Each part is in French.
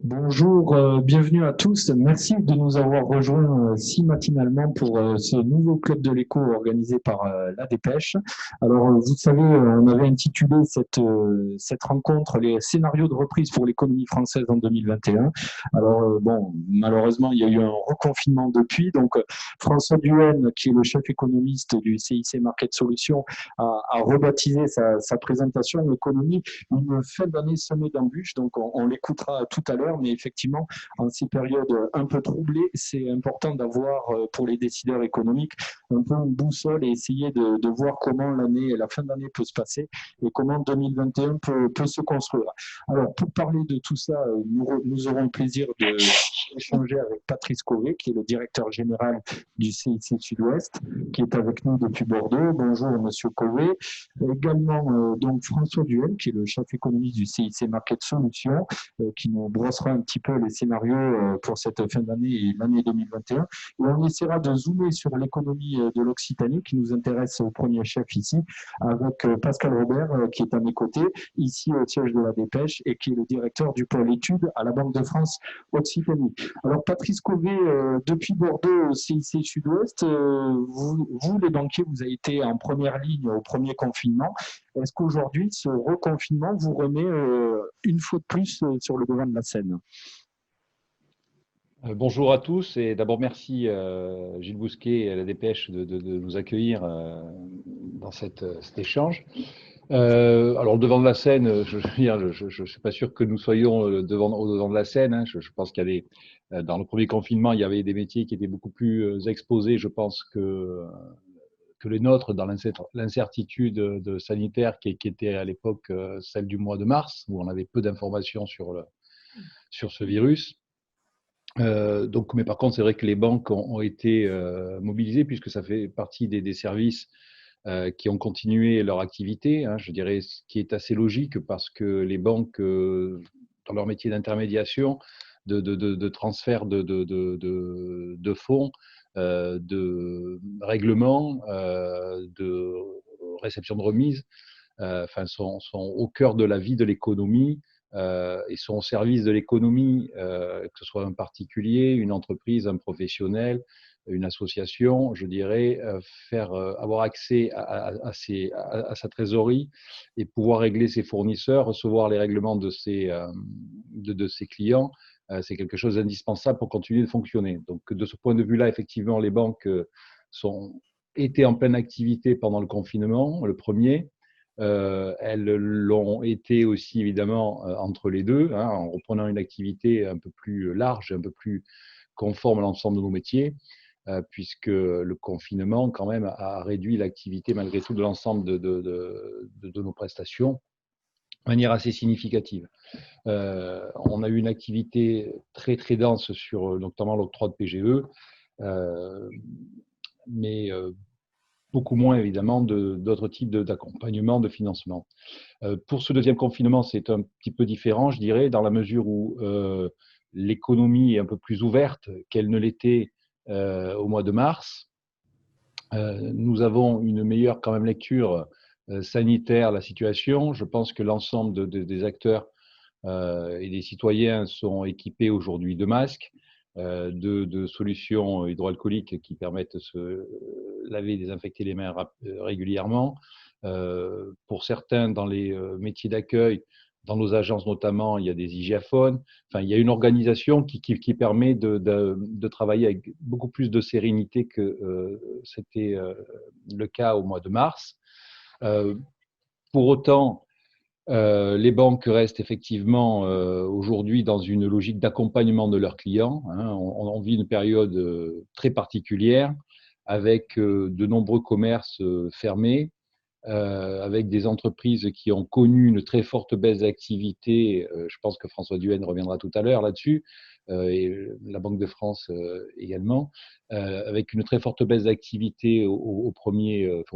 Bonjour, bienvenue à tous. Merci de nous avoir rejoints si matinalement pour ce nouveau club de l'écho organisé par la Dépêche. Alors, vous savez, on avait intitulé cette rencontre les scénarios de reprise pour l'économie française en 2021. Alors, bon, malheureusement, il y a eu un reconfinement depuis. Donc, François Duhaene, qui est le chef économiste du CIC Market Solutions, a rebaptisé sa présentation l'économie une fin d'année semée d'embûches. Donc, on l'écoutera tout à l'heure, mais effectivement, en ces périodes un peu troublées, c'est important d'avoir pour les décideurs économiques un peu une boussole et essayer de voir comment la fin d'année peut se passer et comment 2021 peut se construire. Alors, pour parler de tout ça, nous aurons le plaisir d'échanger avec Patrice Cauvet, qui est le directeur général du CIC Sud-Ouest, qui est avec nous depuis Bordeaux. Bonjour, Monsieur Cauvet. Également, donc François Duhaene, qui est le chef économiste du CIC Market Solutions, qui nous brossera un petit peu les scénarios pour cette fin d'année et l'année 2021. Et on essaiera de zoomer sur l'économie de l'Occitanie, qui nous intéresse au premier chef ici, avec Pascal Robert, qui est à mes côtés, ici au siège de la Dépêche, et qui est le directeur du pôle études à la Banque de France Occitanie. Alors, Patrice Cauvet, depuis Bordeaux, CIC Sud-Ouest, vous, les banquiers, vous avez été en première ligne au premier confinement. Est-ce qu'aujourd'hui, ce reconfinement vous remet une fois de plus sur le devant de la scène? Bonjour à tous et d'abord merci Gilles Bousquet et à la Dépêche de nous accueillir dans cet échange. Alors le devant de la scène, je suis pas sûr que nous soyons au devant de la scène, hein. Je pense qu'il y a dans le premier confinement, il y avait des métiers qui étaient beaucoup plus exposés, je pense, que les nôtres dans l'incertitude sanitaire qui était à l'époque celle du mois de mars, où on avait peu d'informations sur ce virus. Mais par contre, c'est vrai que les banques ont été mobilisées puisque ça fait partie des services qui ont continué leur activité, hein, je dirais, ce qui est assez logique parce que les banques, dans leur métier d'intermédiation, de transfert de fonds, de règlement, de réception de remise, sont au cœur de la vie de l'économie et sont au service de l'économie, que ce soit un particulier, une entreprise, un professionnel, une association, je dirais, avoir accès à sa trésorerie et pouvoir régler ses fournisseurs, recevoir les règlements de ses clients, c'est quelque chose d'indispensable pour continuer de fonctionner. Donc, de ce point de vue-là, effectivement, les banques étaient en pleine activité pendant le confinement, le premier. Elles l'ont été aussi évidemment entre les deux, hein, en reprenant une activité un peu plus large, un peu plus conforme à l'ensemble de nos métiers, puisque le confinement quand même a réduit l'activité malgré tout de l'ensemble de nos prestations de manière assez significative. On a eu une activité très très dense sur notamment l'octroi de PGE, mais beaucoup moins évidemment d'autres types d'accompagnement, de financement. Pour ce deuxième confinement, c'est un petit peu différent, je dirais, dans la mesure où l'économie est un peu plus ouverte qu'elle ne l'était au mois de mars. Nous avons une meilleure quand même lecture sanitaire de la situation. Je pense que l'ensemble des acteurs et des citoyens sont équipés aujourd'hui de masques, de solutions hydroalcooliques qui permettent de se laver et désinfecter les mains régulièrement. Pour certains, dans les métiers d'accueil, dans nos agences notamment, il y a des hygiaphones. Enfin, il y a une organisation qui permet de travailler avec beaucoup plus de sérénité que c'était le cas au mois de mars. Pour autant, les banques restent effectivement aujourd'hui dans une logique d'accompagnement de leurs clients, hein. On vit une période très particulière avec de nombreux commerces fermés, avec des entreprises qui ont connu une très forte baisse d'activité. Je pense que François Duhaene reviendra tout à l'heure là-dessus, et la Banque de France également, avec une très forte baisse d'activité au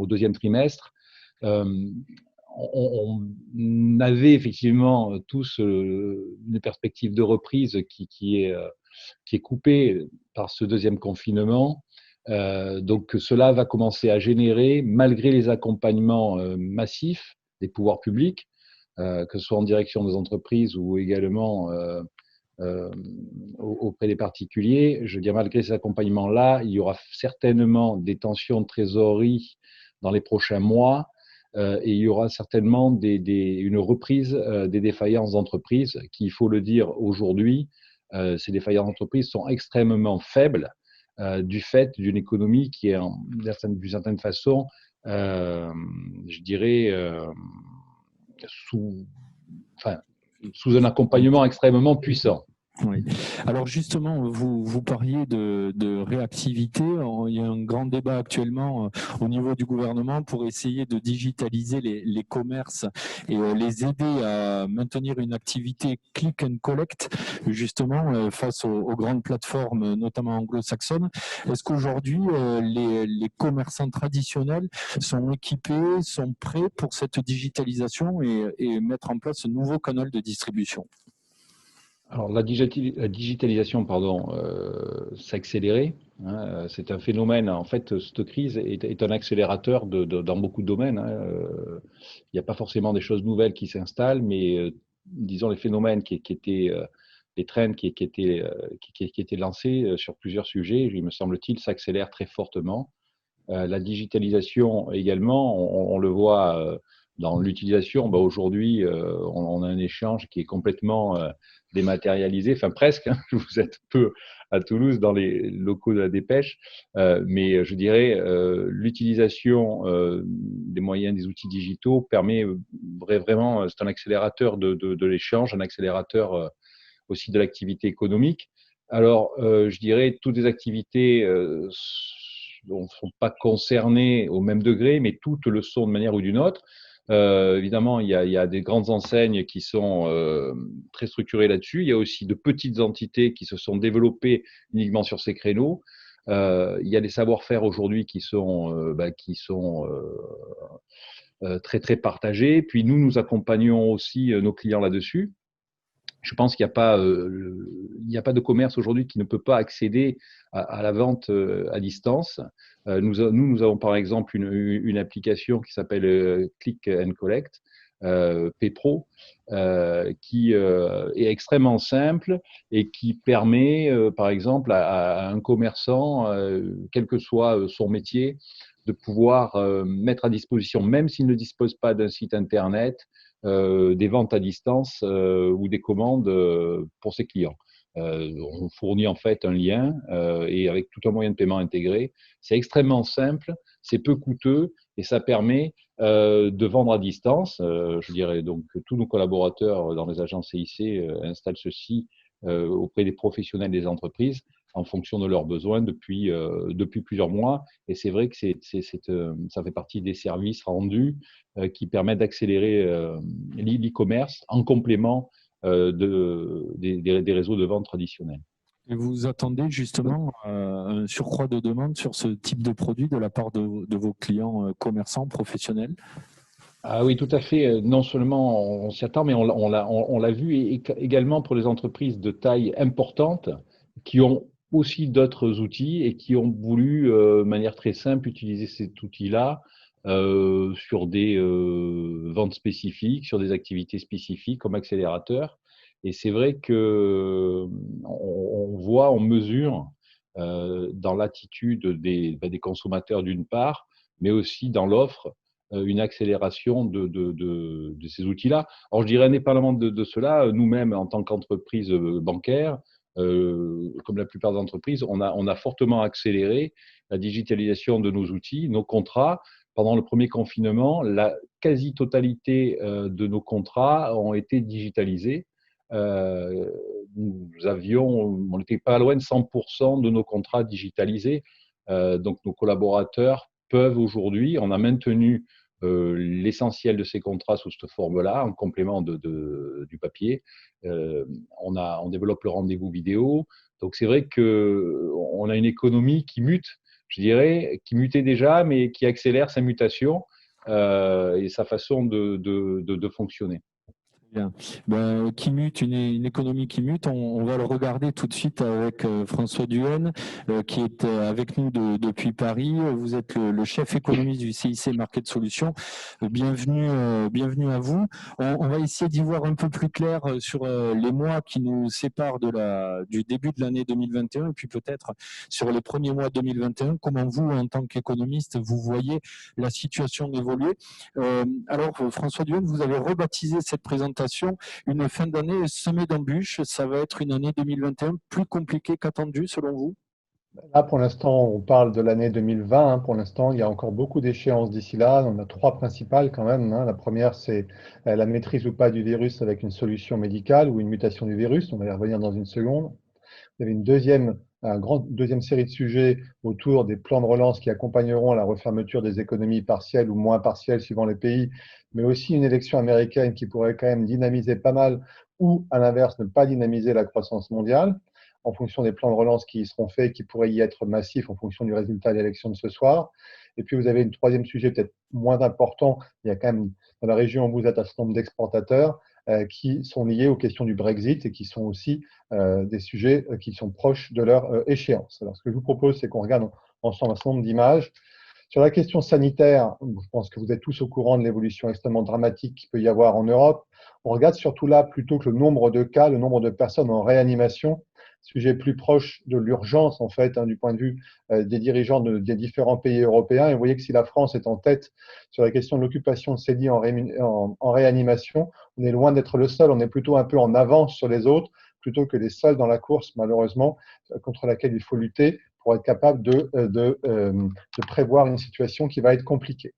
deuxième trimestre. On avait effectivement tous une perspective de reprise qui est coupée par ce deuxième confinement. Donc cela va commencer à générer, malgré les accompagnements massifs des pouvoirs publics, que ce soit en direction des entreprises ou également auprès des particuliers. Je veux dire, malgré ces accompagnements-là, il y aura certainement des tensions de trésorerie dans les prochains mois et il y aura certainement une reprise des défaillances d'entreprises qui, il faut le dire aujourd'hui, ces défaillances d'entreprises sont extrêmement faibles du fait d'une économie qui est, d'une certaine façon, je dirais, sous un accompagnement extrêmement puissant. Oui. Alors justement, vous parliez de réactivité. Il y a un grand débat actuellement au niveau du gouvernement pour essayer de digitaliser les commerces et les aider à maintenir une activité click and collect, justement, face aux grandes plateformes, notamment anglo-saxonnes. Est-ce qu'aujourd'hui, les commerçants traditionnels sont équipés, sont prêts pour cette digitalisation et mettre en place un nouveau canal de distribution? Alors, la digitalisation, s'est accélérée. Hein, c'est un phénomène. En fait, cette crise est un accélérateur dans beaucoup de domaines. Hein. Il n'y a pas forcément des choses nouvelles qui s'installent, mais disons les phénomènes qui étaient, les trends qui étaient lancés sur plusieurs sujets, il me semble-t-il, s'accélèrent très fortement. La digitalisation également, on le voit dans l'utilisation. Aujourd'hui, on a un échange qui est complètement dématérialisé, enfin presque. Hein. Vous êtes peu à Toulouse dans les locaux de la Dépêche, mais je dirais l'utilisation des moyens, des outils digitaux permet vraiment, c'est un accélérateur de l'échange, un accélérateur aussi de l'activité économique. Alors, je dirais toutes les activités ne sont pas concernées au même degré, mais toutes le sont de manière ou d'une autre. Évidemment, il y a des grandes enseignes qui sont très structurées là-dessus. Il y a aussi de petites entités qui se sont développées uniquement sur ces créneaux. Il y a des savoir-faire aujourd'hui qui sont très très partagés. Puis nous accompagnons aussi nos clients là-dessus. Je pense qu'il n'y a pas de commerce aujourd'hui qui ne peut pas accéder à la vente à distance. Nous avons par exemple une application qui s'appelle Click and Collect, PPRO, qui est extrêmement simple et qui permet, par exemple, à un commerçant, quel que soit son métier, de pouvoir mettre à disposition, même s'il ne dispose pas d'un site internet, des ventes à distance ou des commandes pour ses clients. On fournit en fait un lien et avec tout un moyen de paiement intégré. C'est extrêmement simple, c'est peu coûteux et ça permet de vendre à distance. Je dirais donc que tous nos collaborateurs dans les agences CIC installent ceci auprès des professionnels des entreprises en fonction de leurs besoins depuis plusieurs mois. Et c'est vrai que ça fait partie des services rendus qui permettent d'accélérer l'e-commerce en complément des réseaux de vente traditionnels. Et vous attendez justement un surcroît de demande sur ce type de produit de la part de vos clients commerçants professionnels? Ah oui, tout à fait. Non seulement on s'y attend, mais on l'a vu également pour les entreprises de taille importante qui ont aussi d'autres outils et qui ont voulu, de manière très simple, utiliser cet outil-là sur des ventes spécifiques, sur des activités spécifiques comme accélérateur. Et c'est vrai que on voit, on mesure dans l'attitude des consommateurs d'une part, mais aussi dans l'offre une accélération de ces outils-là. Alors, je dirais indépendamment de cela, nous-mêmes, en tant qu'entreprise bancaire, comme la plupart des entreprises, on a fortement accéléré la digitalisation de nos outils, nos contrats. Pendant le premier confinement, la quasi-totalité de nos contrats ont été digitalisés. On n'était pas loin de 100% de nos contrats digitalisés. Donc, nos collaborateurs peuvent aujourd'hui, on a maintenu l'essentiel de ces contrats sous cette forme-là, en complément du papier. On développe le rendez-vous vidéo. Donc, c'est vrai qu'on a une économie qui mute, je dirais, qui mutait déjà, mais qui accélère sa mutation et sa façon de fonctionner. Bien. Ben, qui mute, une économie qui mute, on va le regarder tout de suite avec François Duhaene, qui est avec nous depuis Paris. Vous êtes le chef économiste du CIC Market Solutions. Bienvenue à vous. On va essayer d'y voir un peu plus clair sur les mois qui nous séparent du début de l'année 2021 et puis peut-être sur les premiers mois 2021. Comment vous, en tant qu'économiste, vous voyez la situation évoluer. Alors, François Duhaene, vous avez rebaptisé cette présentation une fin d'année semée d'embûches. Ça va être une année 2021 plus compliquée qu'attendue, selon vous? Là, pour l'instant, on parle de l'année 2020. Pour l'instant, il y a encore beaucoup d'échéances d'ici là. On a trois principales quand même. La première, c'est la maîtrise ou pas du virus avec une solution médicale ou une mutation du virus. On va y revenir dans une seconde. Il y avait deuxième série de sujets autour des plans de relance qui accompagneront la refermeture des économies partielles ou moins partielles suivant les pays, mais aussi une élection américaine qui pourrait quand même dynamiser pas mal ou, à l'inverse, ne pas dynamiser la croissance mondiale en fonction des plans de relance qui y seront faits, qui pourraient y être massifs en fonction du résultat de l'élection de ce soir. Et puis, vous avez un troisième sujet peut-être moins important. Il y a quand même, dans la région où vous êtes, un certain nombre d'exportateurs qui sont liés aux questions du Brexit et qui sont aussi des sujets qui sont proches de leur échéance. Alors, ce que je vous propose, c'est qu'on regarde ensemble un certain nombre d'images. Sur la question sanitaire, je pense que vous êtes tous au courant de l'évolution extrêmement dramatique qu'il peut y avoir en Europe. On regarde surtout là, plutôt que le nombre de cas, le nombre de personnes en réanimation, sujet plus proche de l'urgence, en fait, du point de vue des dirigeants des différents pays européens. Et vous voyez que si la France est en tête sur la question de l'occupation de ces lits en réanimation, on est loin d'être le seul, on est plutôt un peu en avance sur les autres, plutôt que les seuls dans la course, malheureusement, contre laquelle il faut lutter pour être capable de prévoir une situation qui va être compliquée.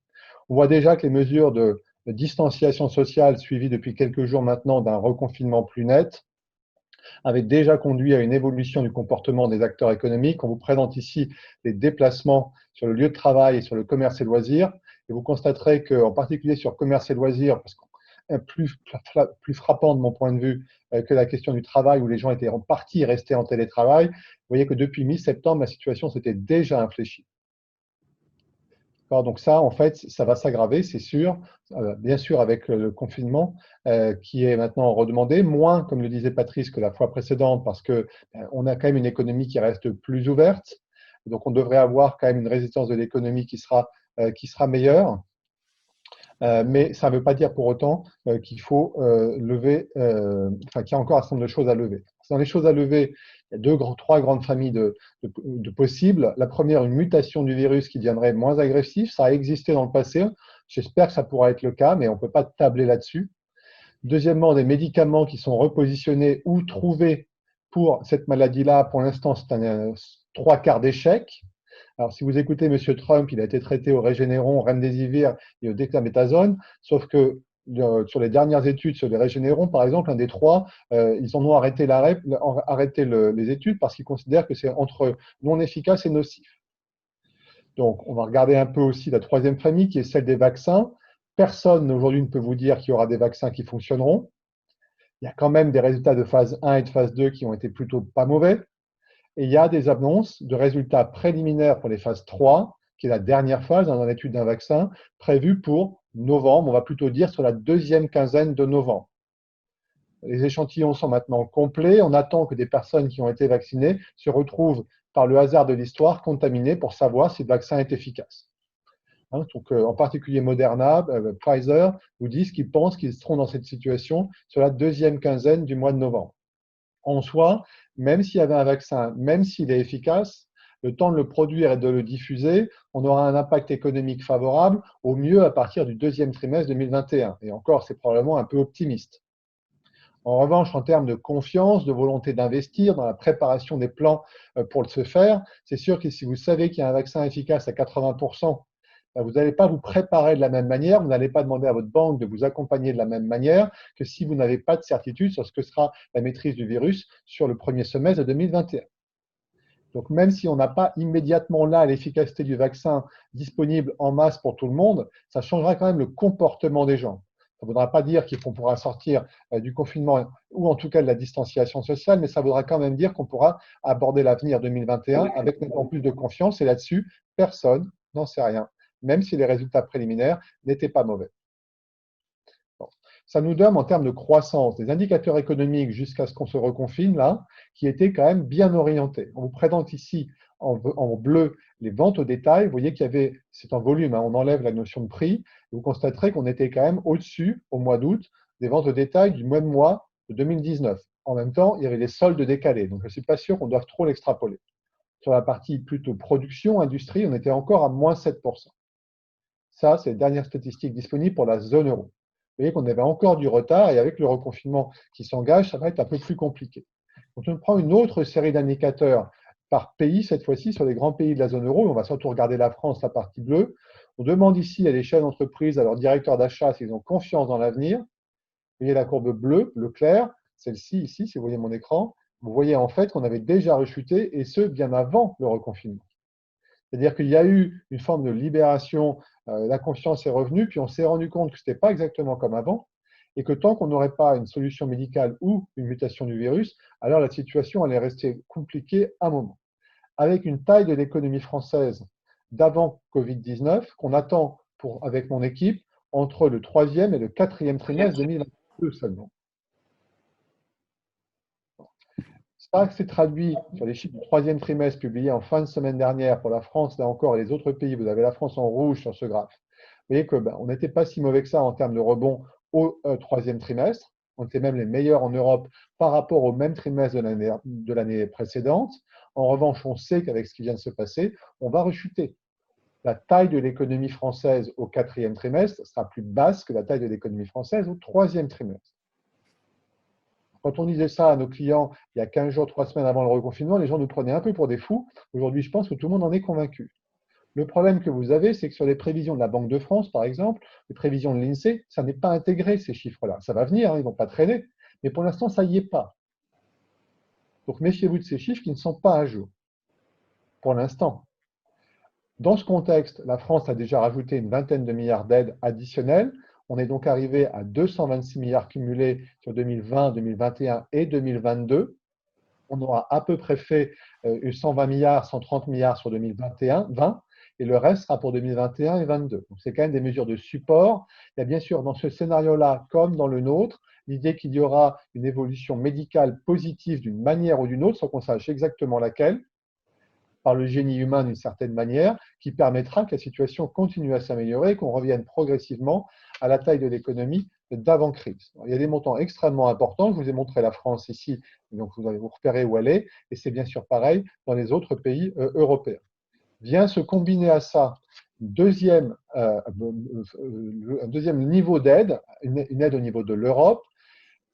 On voit déjà que les mesures de distanciation sociale suivies depuis quelques jours maintenant d'un reconfinement plus net avait déjà conduit à une évolution du comportement des acteurs économiques. On vous présente ici les déplacements sur le lieu de travail et sur le commerce et loisirs. Et vous constaterez qu'en particulier sur commerce et loisirs, parce que plus frappant de mon point de vue que la question du travail où les gens étaient en partie restés en télétravail, vous voyez que depuis mi-septembre, la situation s'était déjà infléchie. Donc ça, en fait, ça va s'aggraver, c'est sûr, bien sûr avec le confinement qui est maintenant redemandé, moins, comme le disait Patrice, que la fois précédente, parce qu'on a quand même une économie qui reste plus ouverte, donc on devrait avoir quand même une résistance de l'économie qui sera meilleure, mais ça ne veut pas dire pour autant qu'il faut qu'il y a encore un certain nombre de choses à lever. Dans les choses à lever, il y a trois grandes familles de possibles. La première, une mutation du virus qui deviendrait moins agressif. Ça a existé dans le passé. J'espère que ça pourra être le cas, mais on ne peut pas tabler là-dessus. Deuxièmement, des médicaments qui sont repositionnés ou trouvés pour cette maladie-là. Pour l'instant, c'est un 3/4 d'échec. Alors, si vous écoutez M. Trump, il a été traité au Regeneron, Remdesivir et au dexaméthasone, sauf que sur les dernières études sur les Regeneron, par exemple, un des trois, ils en ont arrêté les études parce qu'ils considèrent que c'est entre non efficace et nocif. Donc, on va regarder un peu aussi la troisième famille qui est celle des vaccins. Personne aujourd'hui ne peut vous dire qu'il y aura des vaccins qui fonctionneront. Il y a quand même des résultats de phase 1 et de phase 2 qui ont été plutôt pas mauvais. Et il y a des annonces de résultats préliminaires pour les phases 3, qui est la dernière phase dans l'étude d'un vaccin, prévue pour novembre, on va plutôt dire sur la deuxième quinzaine de novembre. Les échantillons sont maintenant complets. On attend que des personnes qui ont été vaccinées se retrouvent, par le hasard de l'histoire, contaminées pour savoir si le vaccin est efficace. Donc, en particulier Moderna, Pfizer, vous disent qu'ils pensent qu'ils seront dans cette situation sur la deuxième quinzaine du mois de novembre. En soi, même s'il y avait un vaccin, même s'il est efficace, le temps de le produire et de le diffuser, on aura un impact économique favorable, au mieux à partir du deuxième trimestre 2021. Et encore, c'est probablement un peu optimiste. En revanche, en termes de confiance, de volonté d'investir dans la préparation des plans pour se faire, c'est sûr que si vous savez qu'il y a un vaccin efficace à 80%, vous n'allez pas vous préparer de la même manière, vous n'allez pas demander à votre banque de vous accompagner de la même manière que si vous n'avez pas de certitude sur ce que sera la maîtrise du virus sur le premier semestre de 2021. Donc, même si on n'a pas immédiatement là l'efficacité du vaccin disponible en masse pour tout le monde, ça changera quand même le comportement des gens. Ça ne voudra pas dire qu'on pourra sortir du confinement ou en tout cas de la distanciation sociale, mais ça voudra quand même dire qu'on pourra aborder l'avenir 2021 avec nettement plus de confiance et là-dessus, personne n'en sait rien, même si les résultats préliminaires n'étaient pas mauvais. Bon. ça nous donne en termes de croissance des indicateurs économiques jusqu'à ce qu'on se reconfine là, qui étaient quand même bien orientés. On vous présente ici en bleu les ventes au détail. Vous voyez qu'il y avait, c'est en volume, hein, on enlève la notion de prix. Vous constaterez qu'on était quand même au-dessus, au mois d'août, des ventes au détail du même mois de 2019. En même temps, il y avait les soldes décalés. Donc, je ne suis pas sûr qu'on doive trop l'extrapoler. Sur la partie plutôt production, industrie, on était encore à moins 7%. Ça, c'est les dernières statistiques disponibles pour la zone euro. Vous voyez qu'on avait encore du retard et avec le reconfinement qui s'engage, ça va être un peu plus compliqué. Quand on prend une autre série d'indicateurs par pays, cette fois-ci sur les grands pays de la zone euro, on va surtout regarder la France, la partie bleue, on demande ici à l'échelle d'entreprise, à leurs directeurs d'achat, s'ils ont confiance dans l'avenir. Vous voyez la courbe bleue, bleu clair, celle-ci ici, si vous voyez mon écran, vous voyez en fait qu'on avait déjà rechuté, et ce, bien avant le reconfinement. C'est-à-dire qu'il y a eu une forme de libération, la confiance est revenue, puis on s'est rendu compte que ce n'était pas exactement comme avant, et que tant qu'on n'aurait pas une solution médicale ou une mutation du virus, alors la situation allait rester compliquée un moment. Avec une taille de l'économie française d'avant Covid-19 qu'on attend avec mon équipe entre le 3e et le 4e trimestre 2022 seulement. Ça s'est traduit sur les chiffres du 3e trimestre publiés en fin de semaine dernière pour la France, là encore, et les autres pays. Vous avez la France en rouge sur ce graphe. Vous voyez qu'on n'était pas si mauvais que ça en termes de rebond au 3e trimestre. On était même les meilleurs en Europe par rapport au même trimestre de l'année précédente. En revanche, on sait qu'avec ce qui vient de se passer, on va rechuter. La taille de l'économie française au 4e trimestre sera plus basse que la taille de l'économie française au 3e trimestre. Quand on disait ça à nos clients il y a 15 jours, 3 semaines avant le reconfinement, les gens nous prenaient un peu pour des fous. Aujourd'hui, je pense que tout le monde en est convaincu. Le problème que vous avez, c'est que sur les prévisions de la Banque de France, par exemple, les prévisions de l'INSEE, ça n'est pas intégré, ces chiffres-là. Ça va venir, hein, ils ne vont pas traîner, mais pour l'instant, ça n'y est pas. Donc, méfiez-vous de ces chiffres qui ne sont pas à jour, pour l'instant. Dans ce contexte, la France a déjà rajouté une vingtaine de milliards d'aides additionnelles. On est donc arrivé à 226 milliards cumulés sur 2020, 2021 et 2022. On aura à peu près fait 120 milliards, 130 milliards sur 2021, 20, et le reste sera pour 2021 et 2022. Donc, c'est quand même des mesures de support. Il y a bien sûr dans ce scénario-là, comme dans le nôtre, l'idée qu'il y aura une évolution médicale positive d'une manière ou d'une autre, sans qu'on sache exactement laquelle, par le génie humain d'une certaine manière, qui permettra que la situation continue à s'améliorer et qu'on revienne progressivement à la taille de l'économie d'avant-crise. Il y a des montants extrêmement importants. Je vous ai montré la France ici, donc vous allez vous repérer où elle est, et c'est bien sûr pareil dans les autres pays européens. Vient se combiner à ça un deuxième niveau d'aide, une aide au niveau de l'Europe.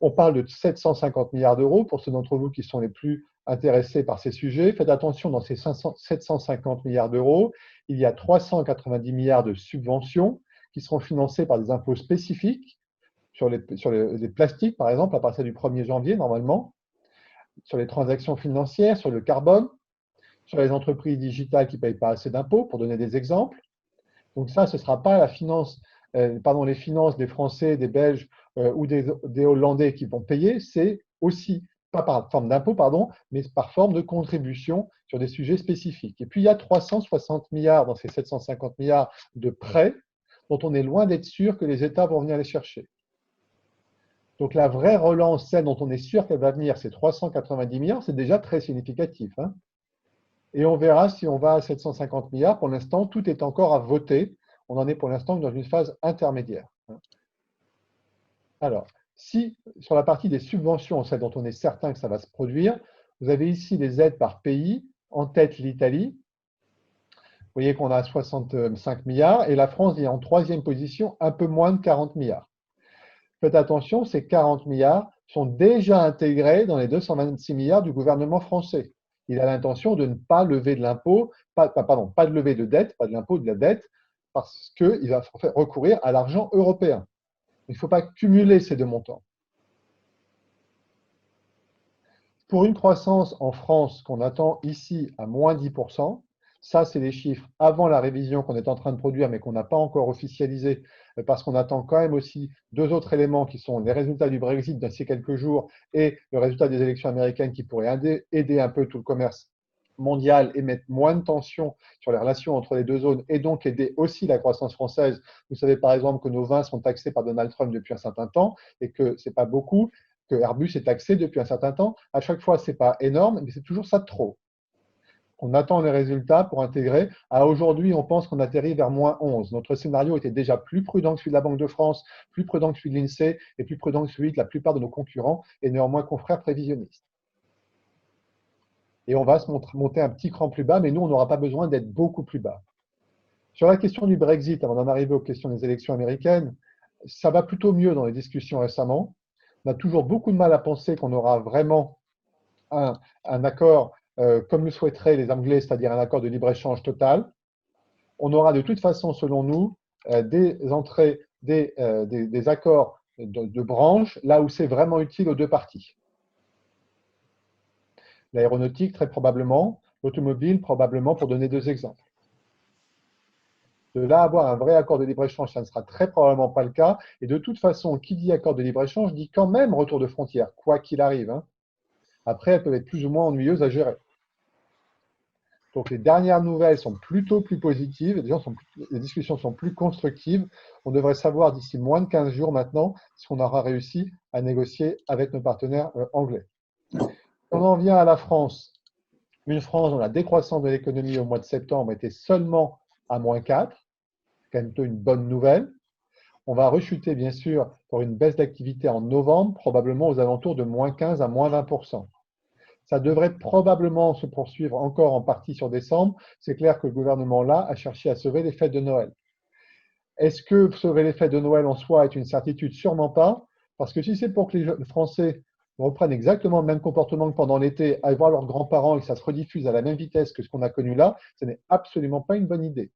On parle de 750 milliards d'euros pour ceux d'entre vous qui sont les plus intéressés par ces sujets. Faites attention, dans ces 750 milliards d'euros, il y a 390 milliards de subventions qui seront financées par des impôts spécifiques sur les plastiques, par exemple, à partir du 1er janvier, normalement, sur les transactions financières, sur le carbone, sur les entreprises digitales qui ne payent pas assez d'impôts, pour donner des exemples. Donc ça, ce ne sera pas les finances des Français, des Belges ou des Hollandais qui vont payer, c'est aussi, pas par forme d'impôt, pardon, mais par forme de contribution sur des sujets spécifiques. Et puis, il y a 360 milliards dans ces 750 milliards de prêts dont on est loin d'être sûr que les États vont venir les chercher. Donc, la vraie relance, celle dont on est sûr qu'elle va venir, c'est 390 milliards, c'est déjà très significatif. Hein. Et on verra si on va à 750 milliards. Pour l'instant, tout est encore à voter. On en est pour l'instant dans une phase intermédiaire. Alors, si sur la partie des subventions, celle dont on est certain que ça va se produire, vous avez ici les aides par pays, en tête l'Italie. Vous voyez qu'on a 65 milliards et la France est en 3e position, un peu moins de 40 milliards. Faites attention, ces 40 milliards sont déjà intégrés dans les 226 milliards du gouvernement français. Il a l'intention de ne pas lever de l'impôt, pas de lever de dette, pas de l'impôt, de la dette, parce qu'il va recourir à l'argent européen. Il ne faut pas cumuler ces deux montants. Pour une croissance en France qu'on attend ici à moins 10%, ça c'est les chiffres avant la révision qu'on est en train de produire mais qu'on n'a pas encore officialisé parce qu'on attend quand même aussi deux autres éléments qui sont les résultats du Brexit d'ici quelques jours et le résultat des élections américaines qui pourraient aider un peu tout le commerce mondiale et mettre moins de tension sur les relations entre les deux zones et donc aider aussi la croissance française. Vous savez par exemple que nos vins sont taxés par Donald Trump depuis un certain temps et que ce n'est pas beaucoup, que Airbus est taxé depuis un certain temps. À chaque fois, ce n'est pas énorme, mais c'est toujours ça de trop. On attend les résultats pour intégrer. À aujourd'hui, on pense qu'on atterrit vers -11. Notre scénario était déjà plus prudent que celui de la Banque de France, plus prudent que celui de l'INSEE et plus prudent que celui de la plupart de nos concurrents et néanmoins confrères prévisionnistes. Et on va se monter un petit cran plus bas, mais nous, on n'aura pas besoin d'être beaucoup plus bas. Sur la question du Brexit, avant d'en arriver aux questions des élections américaines, ça va plutôt mieux dans les discussions récemment. On a toujours beaucoup de mal à penser qu'on aura vraiment un accord comme le souhaiteraient les Anglais, c'est-à-dire un accord de libre-échange total. On aura de toute façon, selon nous, des entrées, des accords de branche, là où c'est vraiment utile aux deux parties. L'aéronautique, très probablement, l'automobile, probablement, pour donner deux exemples. De là à avoir un vrai accord de libre-échange, ça ne sera très probablement pas le cas. Et de toute façon, qui dit accord de libre-échange dit quand même retour de frontières, quoi qu'il arrive. Hein. Après, elles peuvent être plus ou moins ennuyeuses à gérer. Donc les dernières nouvelles sont plutôt plus positives, les discussions sont plus constructives. On devrait savoir d'ici moins de 15 jours maintenant si on aura réussi à négocier avec nos partenaires anglais. On en vient à la France. Une France dont la décroissance de l'économie au mois de septembre était seulement à -4, c'est quand même plutôt une bonne nouvelle. On va rechuter bien sûr pour une baisse d'activité en novembre, probablement aux alentours de -15 à -20%. Ça devrait probablement se poursuivre encore en partie sur décembre. C'est clair que le gouvernement là a cherché à sauver les fêtes de Noël. Est-ce que sauver les fêtes de Noël en soi est une certitude? Sûrement pas. Parce que si c'est pour que les Français reprennent exactement le même comportement que pendant l'été, aillent voir leurs grands-parents et que ça se rediffuse à la même vitesse que ce qu'on a connu là, ce n'est absolument pas une bonne idée.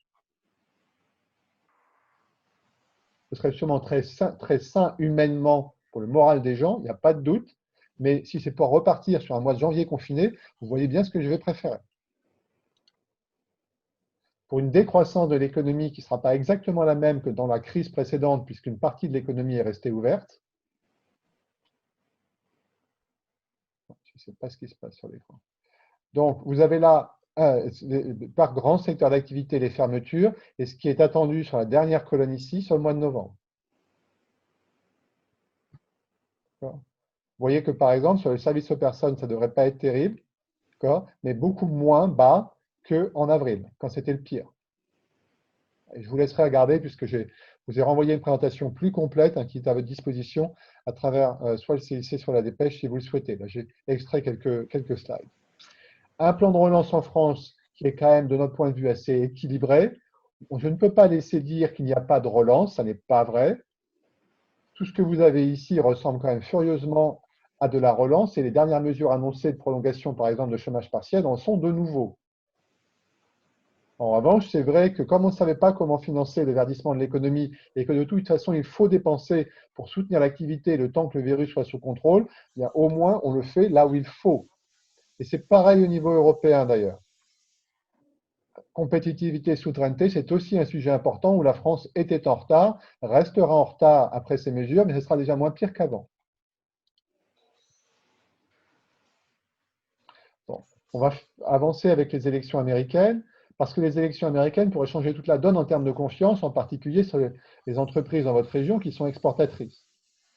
Ce serait sûrement très sain humainement pour le moral des gens, il n'y a pas de doute. Mais si c'est pour repartir sur un mois de janvier confiné, vous voyez bien ce que je vais préférer. Pour une décroissance de l'économie qui ne sera pas exactement la même que dans la crise précédente, puisqu'une partie de l'économie est restée ouverte. Je ne sais pas ce qui se passe sur l'écran. Donc, vous avez là, par grand secteur d'activité, les fermetures, et ce qui est attendu sur la dernière colonne ici, sur le mois de novembre. Vous voyez que par exemple, sur le service aux personnes, ça ne devrait pas être terrible, mais beaucoup moins bas qu'en avril, quand c'était le pire. Et je vous laisserai regarder, puisque je vous ai renvoyé une présentation plus complète qui est à votre disposition à travers soit le CIC, soit la dépêche, si vous le souhaitez. Là, j'ai extrait quelques slides. Un plan de relance en France qui est quand même, de notre point de vue, assez équilibré. Je ne peux pas laisser dire qu'il n'y a pas de relance, ça n'est pas vrai. Tout ce que vous avez ici ressemble quand même furieusement à de la relance et les dernières mesures annoncées de prolongation, par exemple, de chômage partiel, en sont de nouveau. En revanche, c'est vrai que comme on ne savait pas comment financer le verdissement de l'économie et que de toute façon, il faut dépenser pour soutenir l'activité le temps que le virus soit sous contrôle, bien, au moins, on le fait là où il faut. Et c'est pareil au niveau européen d'ailleurs. Compétitivité et souveraineté, c'est aussi un sujet important où la France était en retard, restera en retard après ces mesures, mais ce sera déjà moins pire qu'avant. Bon, on va avancer avec les élections américaines, parce que les élections américaines pourraient changer toute la donne en termes de confiance, en particulier sur les entreprises dans votre région qui sont exportatrices.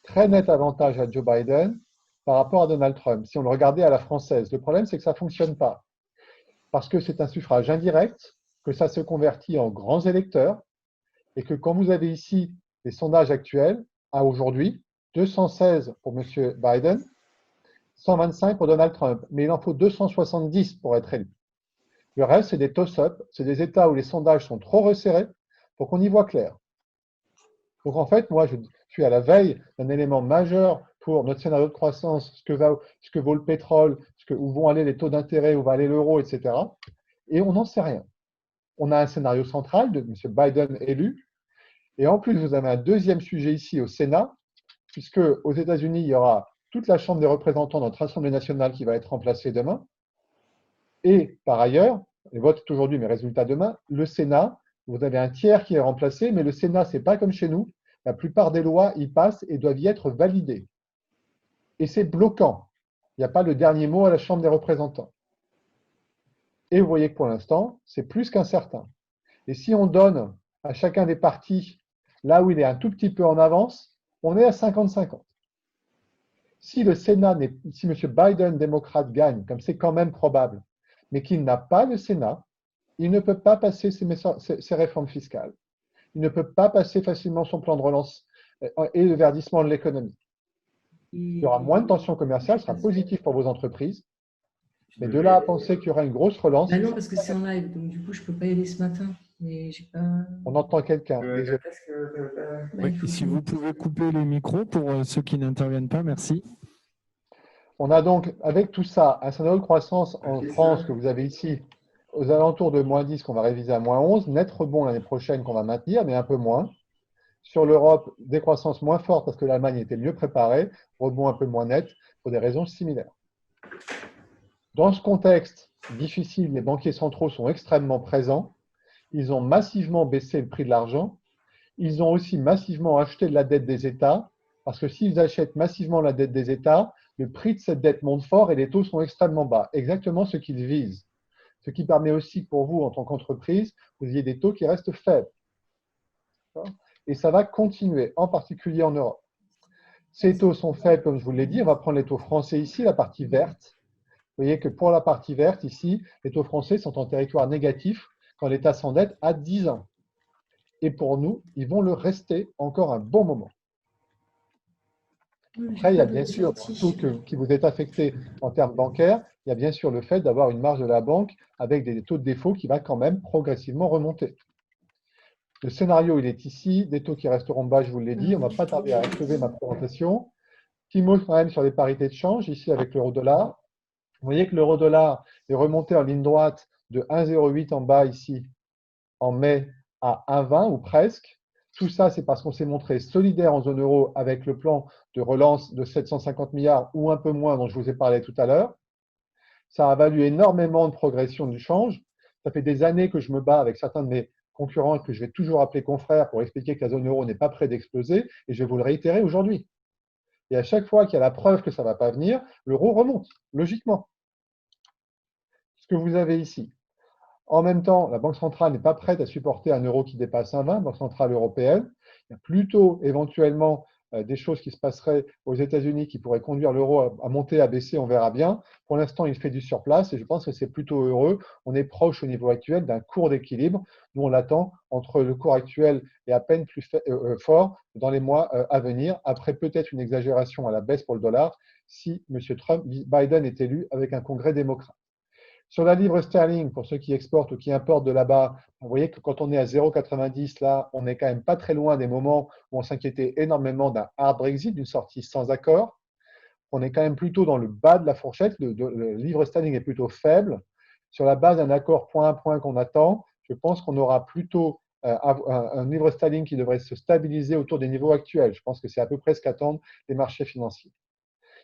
Très net avantage à Joe Biden par rapport à Donald Trump, si on le regardait à la française. Le problème, c'est que ça ne fonctionne pas. Parce que c'est un suffrage indirect, que ça se convertit en grands électeurs, et que quand vous avez ici les sondages actuels, à aujourd'hui, 216 pour M. Biden, 125 pour Donald Trump, mais il en faut 270 pour être élu. Le reste, c'est des toss-up, c'est des États où les sondages sont trop resserrés pour qu'on y voit clair. Donc en fait, moi, je suis à la veille d'un élément majeur pour notre scénario de croissance, ce que vaut le pétrole, où vont aller les taux d'intérêt, où va aller l'euro, etc. Et on n'en sait rien. On a un scénario central de M. Biden élu. Et en plus, vous avez un deuxième sujet ici au Sénat, puisque aux États-Unis, il y aura toute la Chambre des représentants de notre Assemblée nationale qui va être remplacée demain. Et par ailleurs, les votes aujourd'hui, mais résultats demain, le Sénat, vous avez un tiers qui est remplacé, mais le Sénat, ce n'est pas comme chez nous. La plupart des lois y passent et doivent y être validées. Et c'est bloquant. Il n'y a pas le dernier mot à la Chambre des représentants. Et vous voyez que pour l'instant, c'est plus qu'incertain. Et si on donne à chacun des partis là où il est un tout petit peu en avance, on est à 50-50. Si le Sénat, si M. Biden, démocrate, gagne, comme c'est quand même probable, mais qu'il n'a pas le Sénat, il ne peut pas passer ses réformes fiscales. Il ne peut pas passer facilement son plan de relance et le verdissement de l'économie. Il y aura moins de tensions commerciales, ce sera positif pour vos entreprises. Mais de là à penser qu'il y aura une grosse relance. Bah non, parce que c'est en live, donc du coup, je ne peux pas y aller ce matin. Mais j'ai pas... On entend quelqu'un. Oui, si vous pouvez couper les micros pour ceux qui n'interviennent pas, merci. On a donc, avec tout ça, un scénario de croissance en France que vous avez ici, aux alentours de -10 qu'on va réviser à -11, net rebond l'année prochaine qu'on va maintenir, mais un peu moins. Sur l'Europe, décroissance moins forte parce que l'Allemagne était mieux préparée, rebond un peu moins net pour des raisons similaires. Dans ce contexte difficile, les banquiers centraux sont extrêmement présents. Ils ont massivement baissé le prix de l'argent. Ils ont aussi massivement acheté de la dette des États, parce que s'ils achètent massivement la dette des États, le prix de cette dette monte fort et les taux sont extrêmement bas. Exactement ce qu'ils visent. Ce qui permet aussi pour vous, en tant qu'entreprise, vous ayez des taux qui restent faibles. Et ça va continuer, en particulier en Europe. Ces taux sont faibles, comme je vous l'ai dit. On va prendre les taux français ici, la partie verte. Vous voyez que pour la partie verte, ici, les taux français sont en territoire négatif quand l'État s'endette à 10 ans. Et pour nous, ils vont le rester encore un bon moment. Après, il y a bien sûr, tout qui vous est affecté en termes bancaires, il y a bien sûr le fait d'avoir une marge de la banque avec des taux de défaut qui va quand même progressivement remonter. Le scénario, il est ici, des taux qui resteront bas, je vous l'ai dit. On ne va pas tarder à achever ma présentation. Petit mot quand même sur les parités de change, ici avec l'euro-dollar. Vous voyez que l'euro-dollar est remonté en ligne droite de 1,08 en bas ici, en mai, à 1,20 ou presque. Tout ça, c'est parce qu'on s'est montré solidaire en zone euro avec le plan de relance de 750 milliards ou un peu moins dont je vous ai parlé tout à l'heure. Ça a valu énormément de progression du change. Ça fait des années que je me bats avec certains de mes concurrents que je vais toujours appeler confrères pour expliquer que la zone euro n'est pas près d'exploser et je vais vous le réitérer aujourd'hui. Et à chaque fois qu'il y a la preuve que ça ne va pas venir, l'euro remonte, logiquement. Ce que vous avez ici. En même temps, la Banque centrale n'est pas prête à supporter un euro qui dépasse 1,20, Banque centrale européenne. Il y a plutôt éventuellement des choses qui se passeraient aux États-Unis qui pourraient conduire l'euro à monter, à baisser, on verra bien. Pour l'instant, il fait du surplace et je pense que c'est plutôt heureux. On est proche au niveau actuel d'un cours d'équilibre. Nous, on l'attend entre le cours actuel et à peine plus fort dans les mois à venir, après peut-être une exagération à la baisse pour le dollar si M. Biden est élu avec un congrès démocrate. Sur la livre sterling, pour ceux qui exportent ou qui importent de là-bas, vous voyez que quand on est à 0,90, là, on n'est quand même pas très loin des moments où on s'inquiétait énormément d'un hard Brexit, d'une sortie sans accord. On est quand même plutôt dans le bas de la fourchette. Le livre sterling est plutôt faible. Sur la base d'un accord point à point qu'on attend, je pense qu'on aura plutôt un livre sterling qui devrait se stabiliser autour des niveaux actuels. Je pense que c'est à peu près ce qu'attendent les marchés financiers.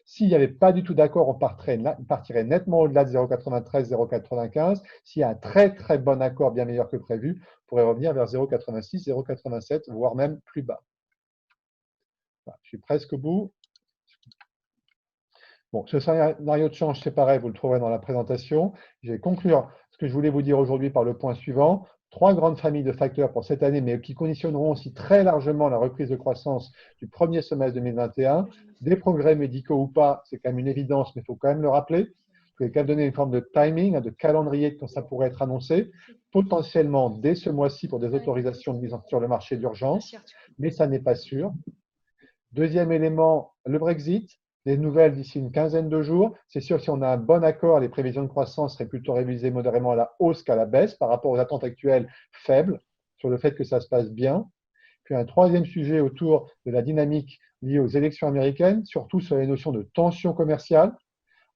S'il n'y avait pas du tout d'accord, on partirait nettement au-delà de 0,93, 0,95. S'il y a un très très bon accord, bien meilleur que prévu, on pourrait revenir vers 0,86, 0,87, voire même plus bas. Voilà, je suis presque au bout. Bon, ce scénario de change, c'est pareil, vous le trouverez dans la présentation. Je vais conclure ce que je voulais vous dire aujourd'hui par le point suivant. 3 grandes familles de facteurs pour cette année, mais qui conditionneront aussi très largement la reprise de croissance du premier semestre 2021. Des progrès médicaux ou pas, c'est quand même une évidence, mais il faut quand même le rappeler. Il faut quand même donner une forme de timing, de calendrier quand ça pourrait être annoncé, potentiellement dès ce mois-ci pour des autorisations de mise sur le marché d'urgence, mais ça n'est pas sûr. Deuxième élément, le Brexit. Des nouvelles d'ici une quinzaine de jours. C'est sûr que si on a un bon accord, les prévisions de croissance seraient plutôt révisées modérément à la hausse qu'à la baisse par rapport aux attentes actuelles faibles sur le fait que ça se passe bien. Puis un troisième sujet autour de la dynamique liée aux élections américaines, surtout sur les notions de tension commerciale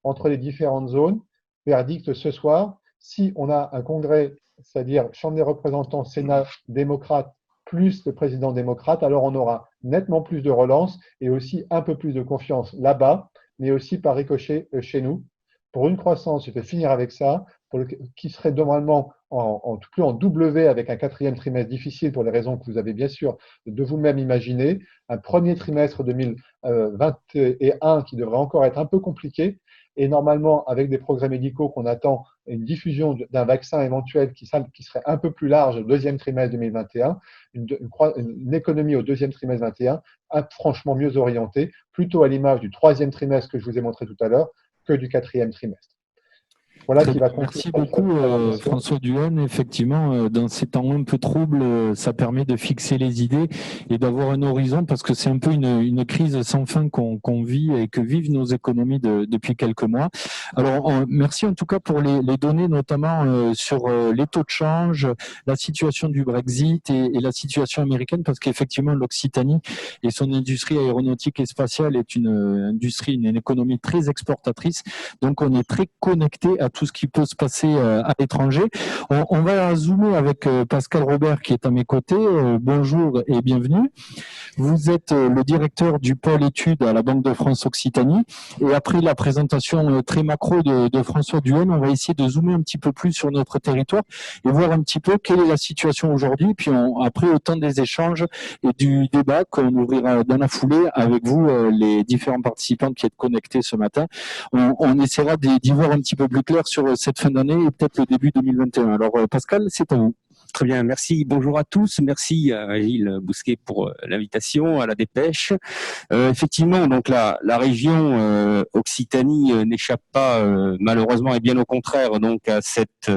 entre les différentes zones. Verdict ce soir, si on a un congrès, c'est-à-dire Chambre des représentants, Sénat démocrate, plus le président démocrate, alors on aura nettement plus de relance et aussi un peu plus de confiance là-bas, mais aussi par ricochet chez nous. Pour une croissance, je vais finir avec ça, qui serait normalement plus en W avec un quatrième trimestre difficile pour les raisons que vous avez bien sûr de vous-même imaginé, un premier trimestre 2021 qui devrait encore être un peu compliqué, et normalement avec des progrès médicaux qu'on attend une diffusion d'un vaccin éventuel qui serait un peu plus large au deuxième trimestre 2021, une économie au deuxième trimestre 2021 franchement mieux orientée, plutôt à l'image du troisième trimestre que je vous ai montré tout à l'heure que du quatrième trimestre. Voilà qui va conclure. Merci beaucoup François Duhaene. Effectivement, dans ces temps un peu troubles, ça permet de fixer les idées et d'avoir un horizon parce que c'est un peu une crise sans fin qu'on vit et que vivent nos économies depuis quelques mois. Alors, merci en tout cas pour les données, notamment sur les taux de change, la situation du Brexit et la situation américaine, parce qu'effectivement, l'Occitanie et son industrie aéronautique et spatiale est une économie très exportatrice. Donc, on est très connecté à tout ce qui peut se passer à l'étranger. On va zoomer avec Pascal Robert qui est à mes côtés. Bonjour et bienvenue. Vous êtes le directeur du pôle études à la Banque de France Occitanie. Et après la présentation très macro de François Duhaene, on va essayer de zoomer un petit peu plus sur notre territoire et voir un petit peu quelle est la situation aujourd'hui. Puis après, au temps des échanges et du débat qu'on ouvrira dans la foulée avec vous, les différents participants qui êtes connectés ce matin, on essaiera d'y voir un petit peu plus clair sur cette fin d'année et peut-être le début 2021. Alors Pascal, c'est à vous. Très bien, merci. Bonjour à tous. Merci à Gilles Bousquet pour l'invitation à la dépêche. Effectivement, donc la région Occitanie n'échappe pas malheureusement et bien au contraire donc à cette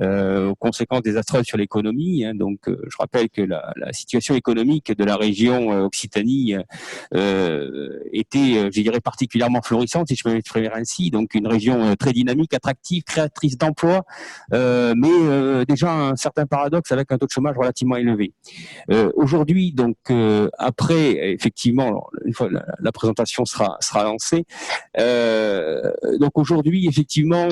aux conséquences désastreuses sur l'économie. Hein. Donc, je rappelle que la situation économique de la région Occitanie était, je dirais, particulièrement florissante, si je peux m'exprimer ainsi. Donc, une région très dynamique, attractive, créatrice d'emplois, mais déjà un certain paradoxe avec un taux de chômage relativement élevé. Aujourd'hui, donc après, effectivement, une fois la présentation sera lancée, donc aujourd'hui, effectivement,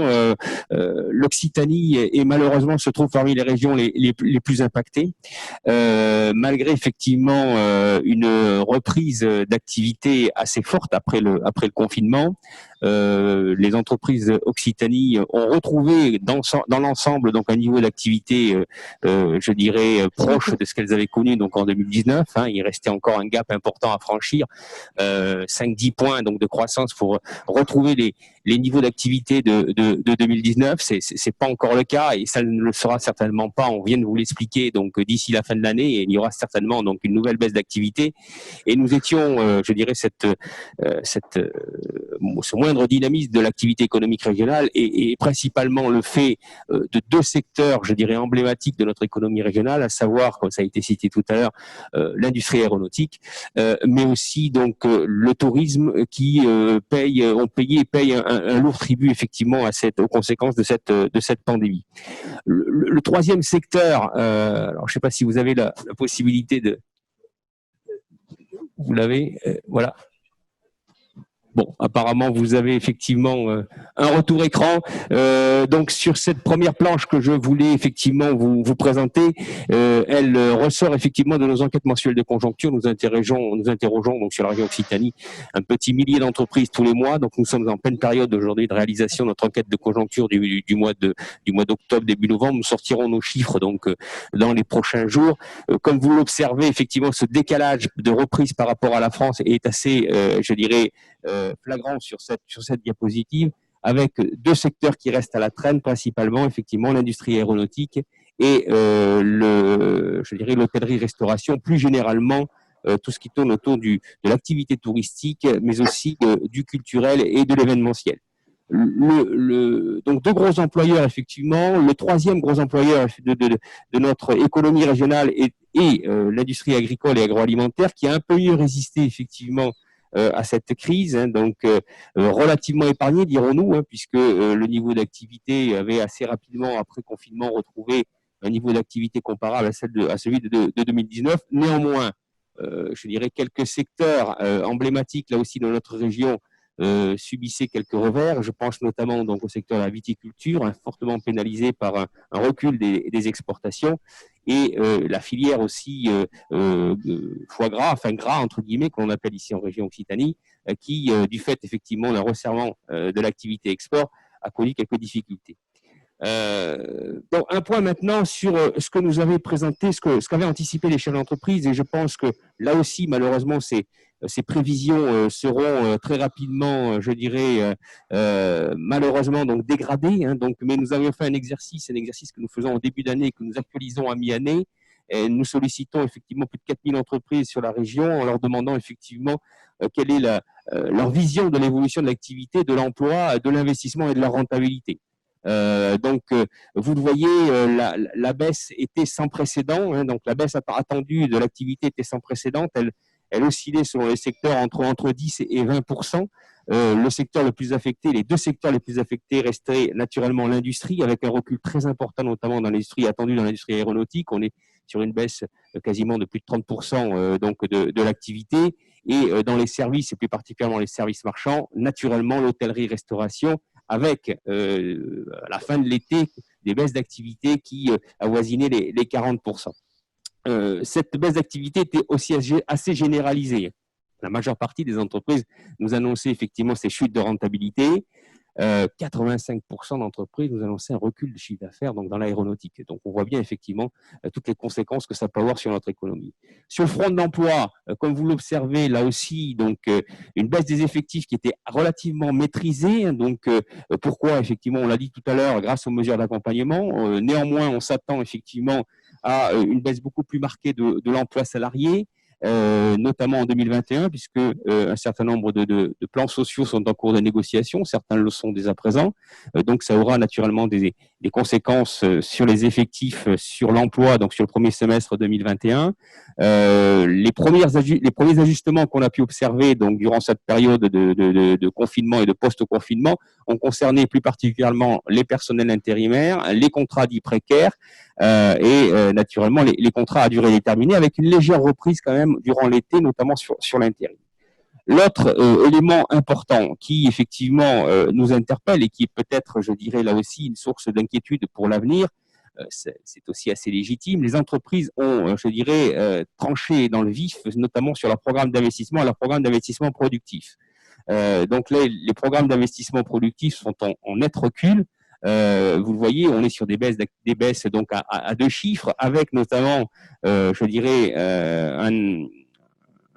l'Occitanie et malheureusement se trouve parmi les régions les plus impactées, malgré effectivement une reprise d'activité assez forte après le confinement. Les entreprises Occitanie ont retrouvé dans l'ensemble donc un niveau d'activité, je dirais proche de ce qu'elles avaient connu donc en 2019. Hein, il restait encore un gap important à franchir, 5-10 points donc de croissance pour retrouver les niveaux d'activité de 2019. C'est pas encore le cas et ça ne le sera certainement pas. On vient de vous l'expliquer donc d'ici la fin de l'année et il y aura certainement donc une nouvelle baisse d'activité. Et nous étions, je dirais, ce moindre dynamisme de l'activité économique régionale et principalement le fait de deux secteurs, je dirais, emblématiques de notre économie régionale, à savoir, comme ça a été cité tout à l'heure, l'industrie aéronautique, mais aussi donc le tourisme qui ont payé et paye un lourd tribut effectivement aux conséquences de cette pandémie. Le troisième secteur, alors je ne sais pas si vous avez la possibilité de... Vous l'avez, voilà. Bon, apparemment, vous avez effectivement un retour écran. Donc, sur cette première planche que je voulais effectivement vous présenter, elle ressort effectivement de nos enquêtes mensuelles de conjoncture. Nous interrogeons donc sur la région Occitanie un petit millier d'entreprises tous les mois. Donc, nous sommes en pleine période aujourd'hui de réalisation de notre enquête de conjoncture du mois d'octobre, début novembre. Nous sortirons nos chiffres donc dans les prochains jours. Comme vous l'observez, effectivement, ce décalage de reprise par rapport à la France est assez, je dirais, flagrant sur cette diapositive, avec deux secteurs qui restent à la traîne, principalement effectivement l'industrie aéronautique et je dirais l'hôtellerie-restauration, plus généralement tout ce qui tourne autour de l'activité touristique, mais aussi du culturel et de l'événementiel. Donc deux gros employeurs effectivement. Le troisième gros employeur de notre économie régionale est l'industrie agricole et agroalimentaire, qui a un peu mieux résisté effectivement à cette crise, hein, donc relativement épargné, dirons-nous, hein, puisque le niveau d'activité avait assez rapidement, après confinement, retrouvé un niveau d'activité comparable à celui de 2019. Néanmoins, je dirais quelques secteurs emblématiques, là aussi, dans notre région, subissaient quelques revers. Je pense notamment donc au secteur de la viticulture, hein, fortement pénalisé par un recul des exportations, et la filière aussi foie gras, enfin gras entre guillemets, qu'on appelle ici en région Occitanie, qui, du fait effectivement d'un resserrement de l'activité export, a connu quelques difficultés. Donc, un point maintenant sur ce que nous avait présenté, ce qu'avaient anticipé les chefs d'entreprise, et je pense que là aussi, malheureusement, ces prévisions seront très rapidement, je dirais, malheureusement donc dégradées. Hein, donc, mais nous avions fait un exercice que nous faisons en début d'année, que nous actualisons à mi-année. Et nous sollicitons effectivement plus de 4000 entreprises sur la région en leur demandant effectivement quelle est leur vision de l'évolution de l'activité, de l'emploi, de l'investissement et de leur rentabilité. Donc, vous le voyez, la baisse était sans précédent. Hein, donc, la baisse attendue de l'activité était sans précédent. Elle oscillait selon les secteurs entre 10 et 20%. Le secteur le plus affecté, les deux secteurs les plus affectés restaient naturellement l'industrie, avec un recul très important, notamment dans l'industrie attendue, dans l'industrie aéronautique. On est sur une baisse quasiment de plus de 30% donc de l'activité. Et dans les services, et plus particulièrement les services marchands, naturellement l'hôtellerie-restauration, avec à la fin de l'été des baisses d'activité qui avoisinaient les 40%. Cette baisse d'activité était aussi assez généralisée. La majeure partie des entreprises nous annonçaient effectivement ces chutes de rentabilité. 85% d'entreprises nous annonçaient un recul de chiffre d'affaires donc dans l'aéronautique. Donc, on voit bien effectivement toutes les conséquences que ça peut avoir sur notre économie. Sur le front de l'emploi, comme vous l'observez, là aussi, donc une baisse des effectifs qui était relativement maîtrisée. Donc, pourquoi effectivement, on l'a dit tout à l'heure, grâce aux mesures d'accompagnement. Néanmoins, on s'attend effectivement à une baisse beaucoup plus marquée de l'emploi salarié. Notamment en 2021, puisque un certain nombre de plans sociaux sont en cours de négociation, certains le sont dès à présent. Donc, ça aura naturellement des conséquences sur les effectifs, sur l'emploi, donc sur le premier semestre 2021. Les premiers ajustements qu'on a pu observer donc durant cette période de confinement et de post-confinement ont concerné plus particulièrement les personnels intérimaires, les contrats dits précaires, et naturellement les contrats à durée déterminée, avec une légère reprise quand même durant l'été, notamment sur l'intérim. L'autre élément important qui effectivement nous interpelle et qui est peut-être, je dirais là aussi, une source d'inquiétude pour l'avenir, c'est aussi assez légitime. Les entreprises ont, je dirais, tranché dans le vif, notamment sur leur programme d'investissement et leur programme d'investissement productif. Donc les programmes d'investissement productif sont en net recul. Vous le voyez, on est sur des baisses donc à deux chiffres, avec notamment, je dirais,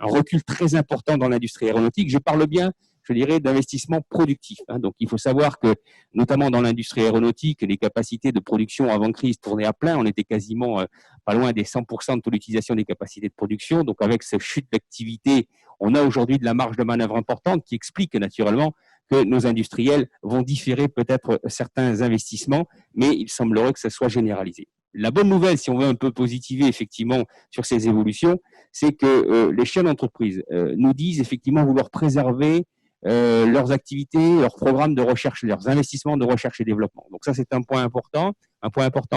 un recul très important dans l'industrie aéronautique. Je parle bien, je dirais, d'investissement productif. Hein. Donc, il faut savoir que, notamment dans l'industrie aéronautique, les capacités de production avant crise tournaient à plein. On était quasiment pas loin des 100% de taux d'utilisation des capacités de production. Donc, avec cette chute d'activité, on a aujourd'hui de la marge de manœuvre importante qui explique naturellement que nos industriels vont différer peut-être certains investissements, mais il semblerait que ça soit généralisé. La bonne nouvelle, si on veut un peu positiver effectivement sur ces évolutions, c'est que les chefs d'entreprise nous disent effectivement vouloir préserver leurs activités, leurs programmes de recherche, leurs investissements de recherche et développement. Donc ça, c'est un point important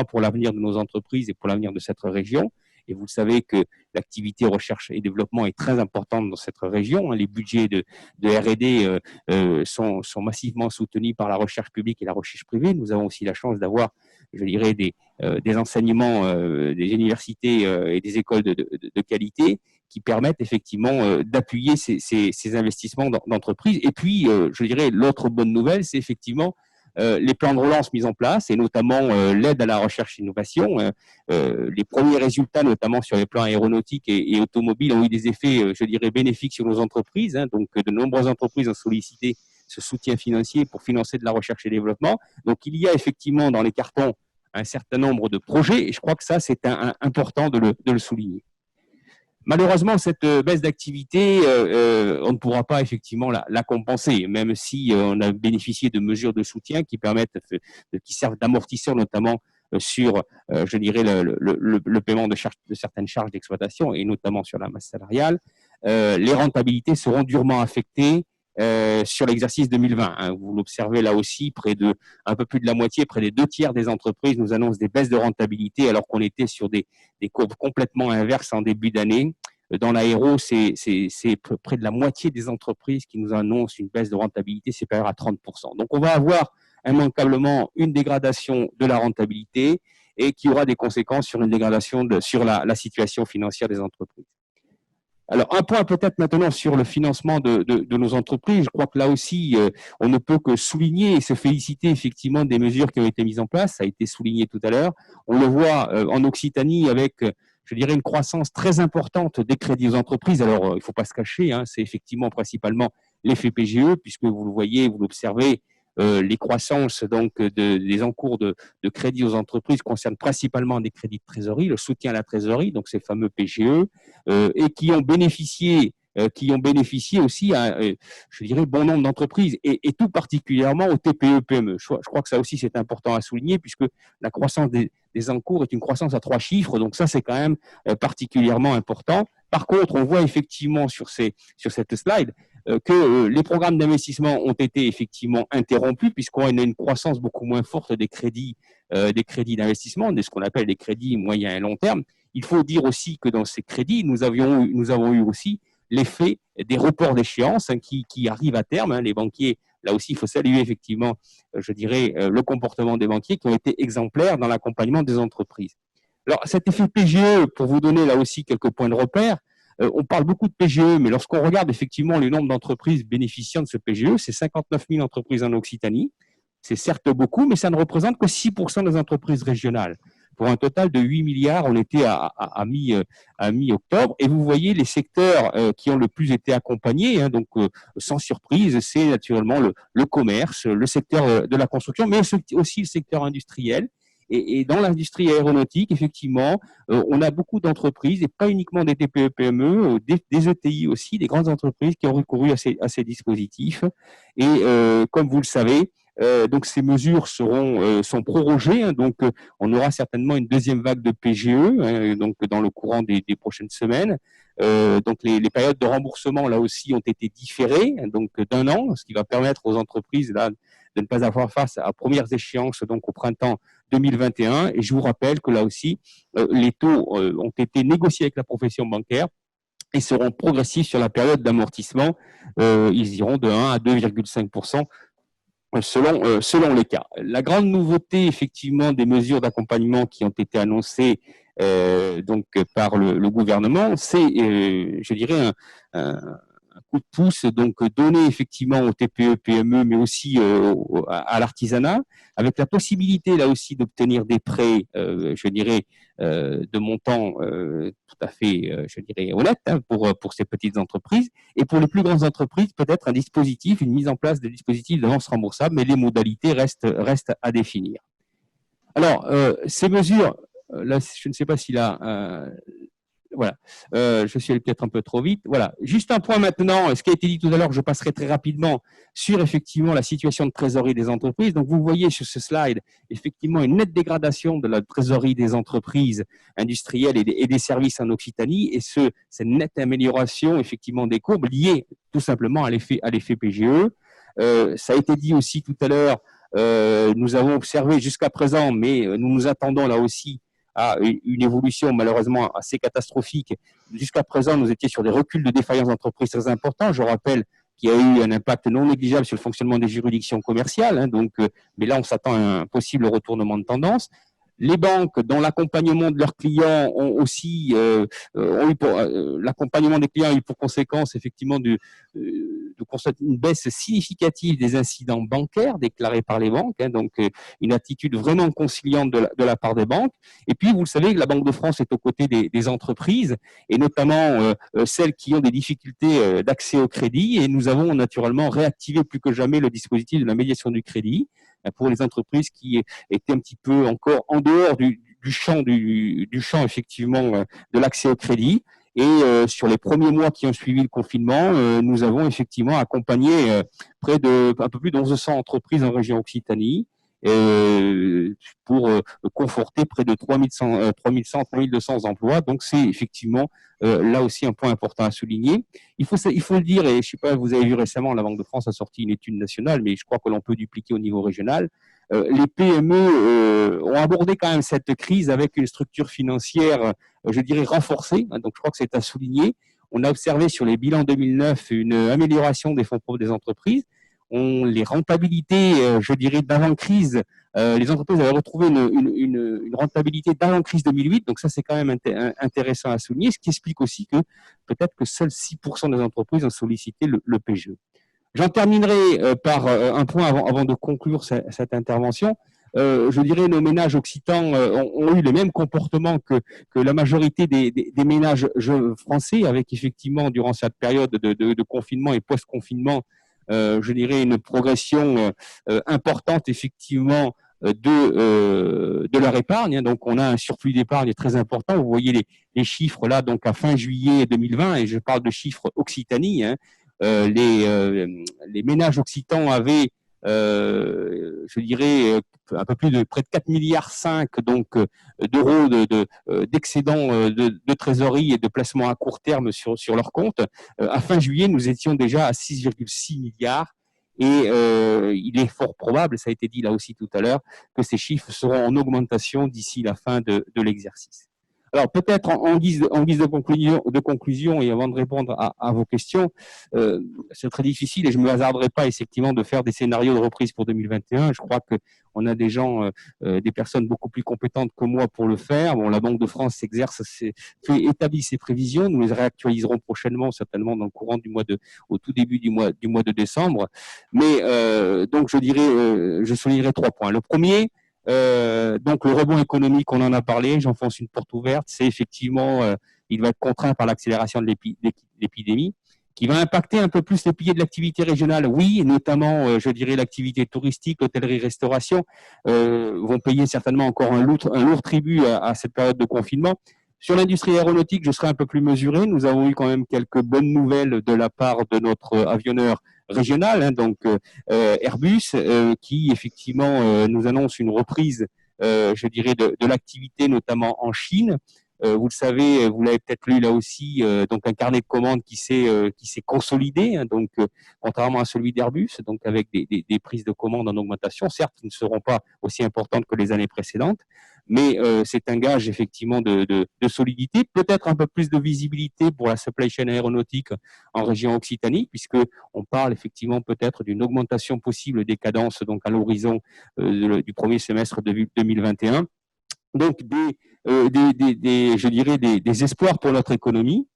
pour l'avenir de nos entreprises et pour l'avenir de cette région. Et vous savez que l'activité recherche et développement est très importante dans cette région. Les budgets de R&D sont massivement soutenus par la recherche publique et la recherche privée. Nous avons aussi la chance d'avoir, je dirais, des enseignements des universités et des écoles de qualité qui permettent effectivement d'appuyer ces investissements d'entreprise. Et puis, je dirais, l'autre bonne nouvelle, c'est effectivement les plans de relance mis en place, et notamment l'aide à la recherche et innovation. Les premiers résultats, notamment sur les plans aéronautiques et automobiles, ont eu des effets, je dirais, bénéfiques sur nos entreprises. Hein. Donc, de nombreuses entreprises ont sollicité ce soutien financier pour financer de la recherche et développement. Donc, il y a effectivement dans les cartons un certain nombre de projets, et je crois que ça, c'est important de le souligner. Malheureusement, cette baisse d'activité, on ne pourra pas effectivement la compenser, même si on a bénéficié de mesures de soutien qui qui servent d'amortisseur, notamment sur, je dirais, le paiement de certaines charges d'exploitation, et notamment sur la masse salariale. Les rentabilités seront durement affectées sur l'exercice 2020. Hein. Vous l'observez là aussi, un peu plus de la moitié, près des 2/3 des entreprises nous annoncent des baisses de rentabilité, alors qu'on était sur des courbes complètement inverses en début d'année. Dans l'aéro, c'est près de la moitié des entreprises qui nous annoncent une baisse de rentabilité supérieure à 30%. Donc, on va avoir immanquablement une dégradation de la rentabilité et qui aura des conséquences sur une dégradation sur la situation financière des entreprises. Alors, un point peut-être maintenant sur le financement de nos entreprises. Je crois que là aussi, on ne peut que souligner et se féliciter effectivement des mesures qui ont été mises en place. Ça a été souligné tout à l'heure. On le voit en Occitanie avec, je dirais, une croissance très importante des crédits aux entreprises. Alors, il ne faut pas se cacher, hein, c'est effectivement principalement l'effet PGE, puisque vous le voyez, vous l'observez, les croissances donc des encours de crédits aux entreprises concernent principalement des crédits de trésorerie, le soutien à la trésorerie, donc ces fameux PGE, et qui ont bénéficié aussi à, je dirais, bon nombre d'entreprises et tout particulièrement aux TPE-PME. Je crois que ça aussi c'est important à souligner puisque la croissance des encours est une croissance à 3 chiffres, donc ça c'est quand même particulièrement important. Par contre, on voit effectivement sur cette slide que les programmes d'investissement ont été effectivement interrompus puisqu'on a une croissance beaucoup moins forte des crédits d'investissement, de ce qu'on appelle les crédits moyen et long terme. Il faut dire aussi que dans ces crédits, nous avons eu aussi l'effet des reports d'échéance qui arrivent à terme. Les banquiers, là aussi, il faut saluer effectivement, je dirais, le comportement des banquiers qui ont été exemplaires dans l'accompagnement des entreprises. Alors, cet effet PGE, pour vous donner là aussi quelques points de repère, on parle beaucoup de PGE, mais lorsqu'on regarde effectivement le nombre d'entreprises bénéficiant de ce PGE, c'est 59 000 entreprises en Occitanie. C'est certes beaucoup, mais ça ne représente que 6% des entreprises régionales. Pour un total de 8 milliards, on était à mi-octobre. Et vous voyez les secteurs qui ont le plus été accompagnés, hein, donc sans surprise, c'est naturellement le commerce, le secteur de la construction, mais aussi le secteur industriel. Et dans l'industrie aéronautique, effectivement, on a beaucoup d'entreprises, et pas uniquement des TPE-PME, des ETI aussi, des grandes entreprises qui ont recouru à ces dispositifs. Et comme vous le savez, donc ces mesures sont prorogées, hein, donc on aura certainement une deuxième vague de PGE, hein, donc dans le courant des prochaines semaines. Donc les périodes de remboursement là aussi ont été différées, hein, donc d'un an, ce qui va permettre aux entreprises là de ne pas avoir face à premières échéances donc au printemps 2021. Et je vous rappelle que là aussi les taux ont été négociés avec la profession bancaire et seront progressifs sur la période d'amortissement. Ils iront de 1 à 2,5%. Selon les cas. La grande nouveauté, effectivement, des mesures d'accompagnement qui ont été annoncées donc par le gouvernement, c'est, je dirais, un coup de pouce donc donné effectivement aux TPE, PME, mais aussi à l'artisanat, avec la possibilité là aussi d'obtenir des prêts, je dirais, de montants tout à fait, je dirais, honnêtes hein, pour ces petites entreprises. Et pour les plus grandes entreprises, peut-être un dispositif, une mise en place de dispositifs d'avance remboursable, mais les modalités restent à définir. Alors, ces mesures, là, je ne sais pas si là, voilà, je suis allé peut-être un peu trop vite. Voilà, juste un point maintenant, ce qui a été dit tout à l'heure, je passerai très rapidement sur effectivement la situation de trésorerie des entreprises. Donc vous voyez sur ce slide effectivement une nette dégradation de la trésorerie des entreprises industrielles et des services en Occitanie, et cette nette amélioration effectivement des courbes liées tout simplement à l'effet PGE. Ça a été dit aussi tout à l'heure, nous avons observé jusqu'à présent, mais nous nous attendons là aussi à une évolution malheureusement assez catastrophique. Jusqu'à présent, nous étions sur des reculs de défaillance d'entreprises très importants. Je rappelle qu'il y a eu un impact non négligeable sur le fonctionnement des juridictions commerciales. Hein, donc, mais là, on s'attend à un possible retournement de tendance. Les banques, dans l'accompagnement de leurs clients, ont aussi l'accompagnement des clients a eu pour conséquence effectivement de constater une baisse significative des incidents bancaires déclarés par les banques, hein, donc une attitude vraiment conciliante de la part des banques. Et puis, vous le savez, la Banque de France est aux côtés des entreprises, et notamment celles qui ont des difficultés d'accès au crédit. Et nous avons naturellement réactivé plus que jamais le dispositif de la médiation du crédit pour les entreprises qui étaient un petit peu encore en dehors du champ effectivement de l'accès au crédit. Et sur les premiers mois qui ont suivi le confinement, nous avons effectivement accompagné près de un peu plus de 1100 entreprises en région Occitanie pour conforter près de 3200 emplois. Donc c'est effectivement là aussi un point important à souligner. Il faut le dire, et je sais pas, vous avez vu récemment, la Banque de France a sorti une étude nationale, mais je crois que l'on peut dupliquer au niveau régional. Les PME ont abordé quand même cette crise avec une structure financière, je dirais, renforcée. Donc je crois que c'est à souligner. On a observé sur les bilans 2009 une amélioration des fonds propres des entreprises. les rentabilités, je dirais, d'avant-crise. Les entreprises avaient retrouvé une rentabilité d'avant-crise 2008, donc ça c'est quand même intéressant à souligner, ce qui explique aussi que peut-être que seuls 6% des entreprises ont sollicité le PGE. J'en terminerai par un point avant de conclure cette intervention. Je dirais nos ménages occitans ont eu les mêmes comportements que la majorité des ménages français, avec effectivement durant cette période de confinement et post-confinement, je dirais une progression importante effectivement de leur épargne. Donc on a un surplus d'épargne très important. Vous voyez les chiffres là, donc à fin juillet 2020, et je parle de chiffres Occitanie. Les ménages occitans avaient, je dirais, un peu plus de près de 4,5 milliards donc d'euros d'excédent de trésorerie et de placement à court terme sur leur compte. À fin juillet, nous étions déjà à 6,6 milliards. Et il est fort probable, ça a été dit là aussi tout à l'heure, que ces chiffres seront en augmentation d'ici la fin de l'exercice. Alors peut-être en guise de conclusion et avant de répondre à vos questions, c'est très difficile et je ne me hasarderai pas effectivement de faire des scénarios de reprise pour 2021. Je crois qu'on a des gens, des personnes beaucoup plus compétentes que moi pour le faire. Bon, la Banque de France établit ses prévisions. Nous les réactualiserons prochainement, certainement dans le courant au tout début du mois de décembre. Mais donc je soulignerai 3 points. Le premier, donc le rebond économique, on en a parlé, j'enfonce une porte ouverte, c'est effectivement, il va être contraint par l'accélération de l'épidémie, qui va impacter un peu plus les piliers de l'activité régionale. Oui, et notamment, je dirais, l'activité touristique, l'hôtellerie-restauration vont payer certainement encore un lourd tribut à cette période de confinement. Sur l'industrie aéronautique, je serai un peu plus mesuré. Nous avons eu quand même quelques bonnes nouvelles de la part de notre avionneur régional, donc Airbus, qui effectivement nous annonce une reprise, je dirais, de l'activité, notamment en Chine. Vous le savez, vous l'avez peut-être lu là aussi, donc un carnet de commandes qui s'est consolidé, donc contrairement à celui d'Airbus, donc avec des prises de commandes en augmentation, certes, qui ne seront pas aussi importantes que les années précédentes, mais c'est un gage effectivement de solidité, peut-être un peu plus de visibilité pour la supply chain aéronautique en région Occitanie, puisque on parle effectivement peut-être d'une augmentation possible des cadences donc à l'horizon du premier semestre de 2021. Donc je dirais des espoirs pour notre économie.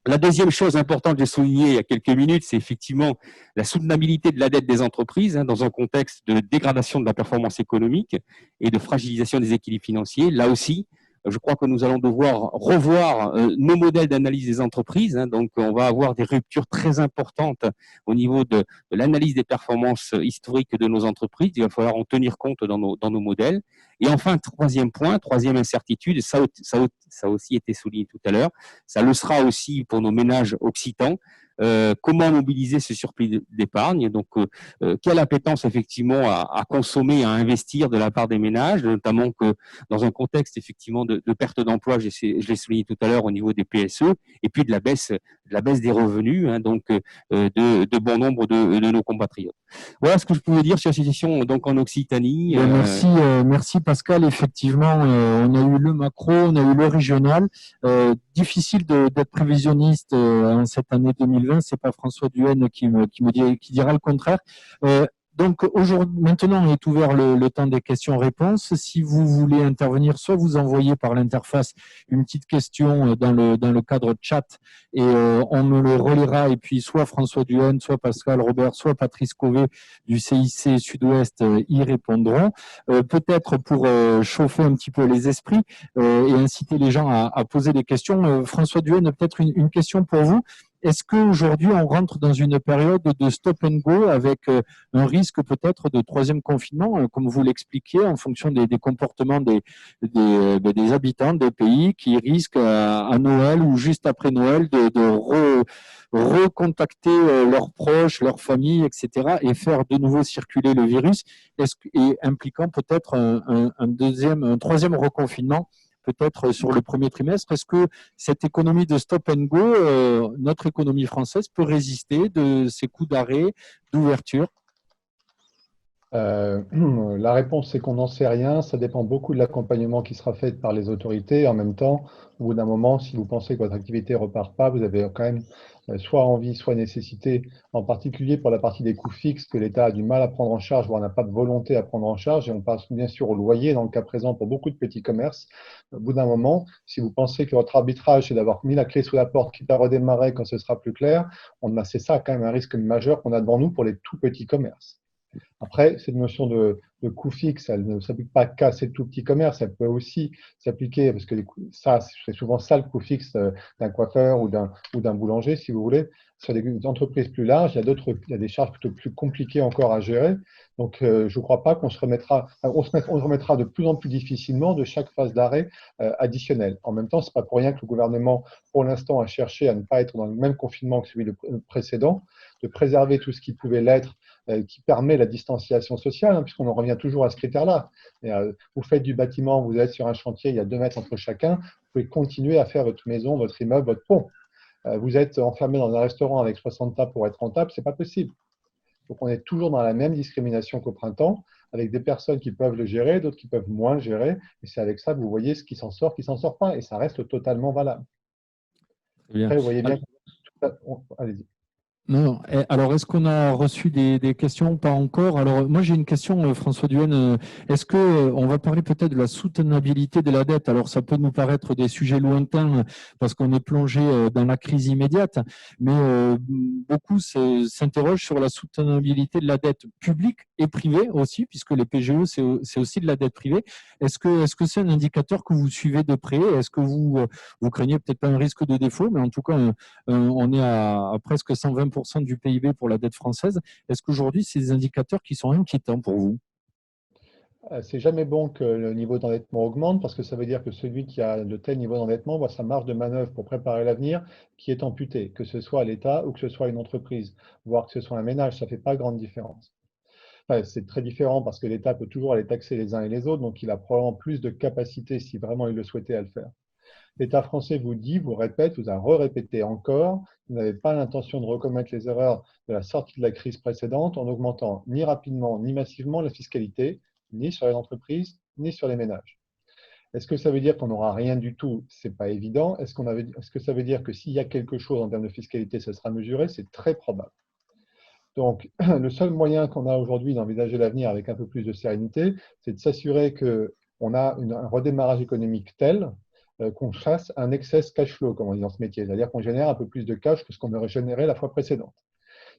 La deuxième chose importante que j'ai soulignée il y a quelques minutes, c'est effectivement la soutenabilité de la dette des entreprises dans un contexte de dégradation de la performance économique et de fragilisation des équilibres financiers. Là aussi, je crois que nous allons devoir revoir nos modèles d'analyse des entreprises. Donc, on va avoir des ruptures très importantes au niveau de l'analyse des performances historiques de nos entreprises. Il va falloir en tenir compte dans nos modèles. Et enfin, troisième incertitude, ça a aussi été souligné tout à l'heure, ça le sera aussi pour nos ménages occitans. Comment mobiliser ce surplus d'épargne, donc quelle appétence effectivement à consommer, à investir de la part des ménages, notamment que dans un contexte effectivement de perte d'emploi, je l'ai souligné tout à l'heure au niveau des PSE, et puis de la baisse des revenus, donc de bon nombre de nos compatriotes. Voilà ce que je pouvais dire sur la situation donc en Occitanie. Merci Pascal. Effectivement, on a eu le macro, on a eu le régional. Difficile d'être prévisionniste en cette année 2020. C'est pas François Duhaene qui dira le contraire. Donc aujourd'hui, maintenant est ouvert le temps des questions-réponses. Si vous voulez intervenir, soit vous envoyez par l'interface une petite question dans le cadre chat et on me le relaiera. Et puis soit François Duhaene, soit Pascal Robert, soit Patrice Cauvet du CIC Sud-Ouest y répondront. Peut-être pour chauffer un petit peu les esprits et inciter les gens à poser des questions. François Duhaene, peut-être une question pour vous. Est-ce qu'aujourd'hui, on rentre dans une période de stop and go avec un risque peut-être de troisième confinement, comme vous l'expliquiez, en fonction des comportements des habitants des pays qui risquent à Noël ou juste après Noël de recontacter leurs proches, leurs familles, etc. et faire de nouveau circuler le virus, et impliquant peut-être un troisième reconfinement peut-être sur le premier trimestre. Est-ce que cette économie de stop and go, notre économie française peut résister de ces coups d'arrêt, d'ouverture? La réponse, c'est qu'on n'en sait rien. Ça dépend beaucoup de l'accompagnement qui sera fait par les autorités. En même temps, au bout d'un moment, si vous pensez que votre activité ne repart pas, vous avez quand même soit envie, soit nécessité, en particulier pour la partie des coûts fixes que l'État a du mal à prendre en charge, voire n'a pas de volonté à prendre en charge. Et on passe bien sûr au loyer, dans le cas présent, pour beaucoup de petits commerces. Au bout d'un moment, si vous pensez que votre arbitrage, c'est d'avoir mis la clé sous la porte, quitte à redémarrer quand ce sera plus clair, c'est ça quand même un risque majeur qu'on a devant nous pour les tout petits commerces. Après, cette notion de coût fixe, elle ne s'applique pas qu'à ces tout petits commerces, elle peut aussi s'appliquer, parce que c'est souvent ça le coût fixe d'un coiffeur ou d'un boulanger, si vous voulez. Sur des entreprises plus larges, il y a des charges plutôt plus compliquées encore à gérer. Donc, je ne crois pas qu'on se remettra, on se remettra de plus en plus difficilement de chaque phase d'arrêt additionnelle. En même temps, ce n'est pas pour rien que le gouvernement, pour l'instant, a cherché à ne pas être dans le même confinement que celui précédent, de préserver tout ce qui pouvait l'être, qui permet la distanciation sociale, hein, puisqu'on en revient toujours à ce critère-là. Vous faites du bâtiment, vous êtes sur un chantier, il y a 2 mètres entre chacun, vous pouvez continuer à faire votre maison, votre immeuble, votre pont. Vous êtes enfermé dans un restaurant avec 60 tables pour être rentable, ce n'est pas possible. Donc on est toujours dans la même discrimination qu'au printemps, avec des personnes qui peuvent le gérer, d'autres qui peuvent moins le gérer, et c'est avec ça que vous voyez ce qui s'en sort, qui s'en sort pas, et ça reste totalement valable. Après, vous voyez bien. Allez-y. Non. Alors, est-ce qu'on a reçu des questions? Pas encore. Alors, moi, j'ai une question, François Duhaene. Est-ce que on va parler peut-être de la soutenabilité de la dette? Alors, ça peut nous paraître des sujets lointains parce qu'on est plongé dans la crise immédiate, mais beaucoup s'interrogent sur la soutenabilité de la dette publique et privée aussi, puisque les PGE, c'est aussi de la dette privée. Est-ce que c'est un indicateur que vous suivez de près? Est-ce que vous craignez peut-être pas un risque de défaut, mais en tout cas, on est à presque 120% du PIB pour la dette française. Est-ce qu'aujourd'hui, c'est des indicateurs qui sont inquiétants pour vous? C'est jamais bon que le niveau d'endettement augmente parce que ça veut dire que celui qui a de tels niveaux d'endettement voit sa marge de manœuvre pour préparer l'avenir qui est amputée, que ce soit l'État ou que ce soit une entreprise, voire que ce soit un ménage, ça ne fait pas grande différence. Enfin, c'est très différent parce que l'État peut toujours aller taxer les uns et les autres, donc il a probablement plus de capacité si vraiment il le souhaitait à le faire. L'État français vous dit, vous répète, vous a répété encore, vous n'avez pas l'intention de recommettre les erreurs de la sortie de la crise précédente en augmentant ni rapidement ni massivement la fiscalité, ni sur les entreprises, ni sur les ménages. Est-ce que ça veut dire qu'on n'aura rien du tout? Ce n'est pas évident. Est-ce que ça veut dire que s'il y a quelque chose en termes de fiscalité, ça sera mesuré? C'est très probable. Donc, le seul moyen qu'on a aujourd'hui d'envisager l'avenir avec un peu plus de sérénité, c'est de s'assurer qu'on a un redémarrage économique tel qu'on fasse un excess cash flow, comme on dit dans ce métier, c'est-à-dire qu'on génère un peu plus de cash que ce qu'on aurait généré la fois précédente.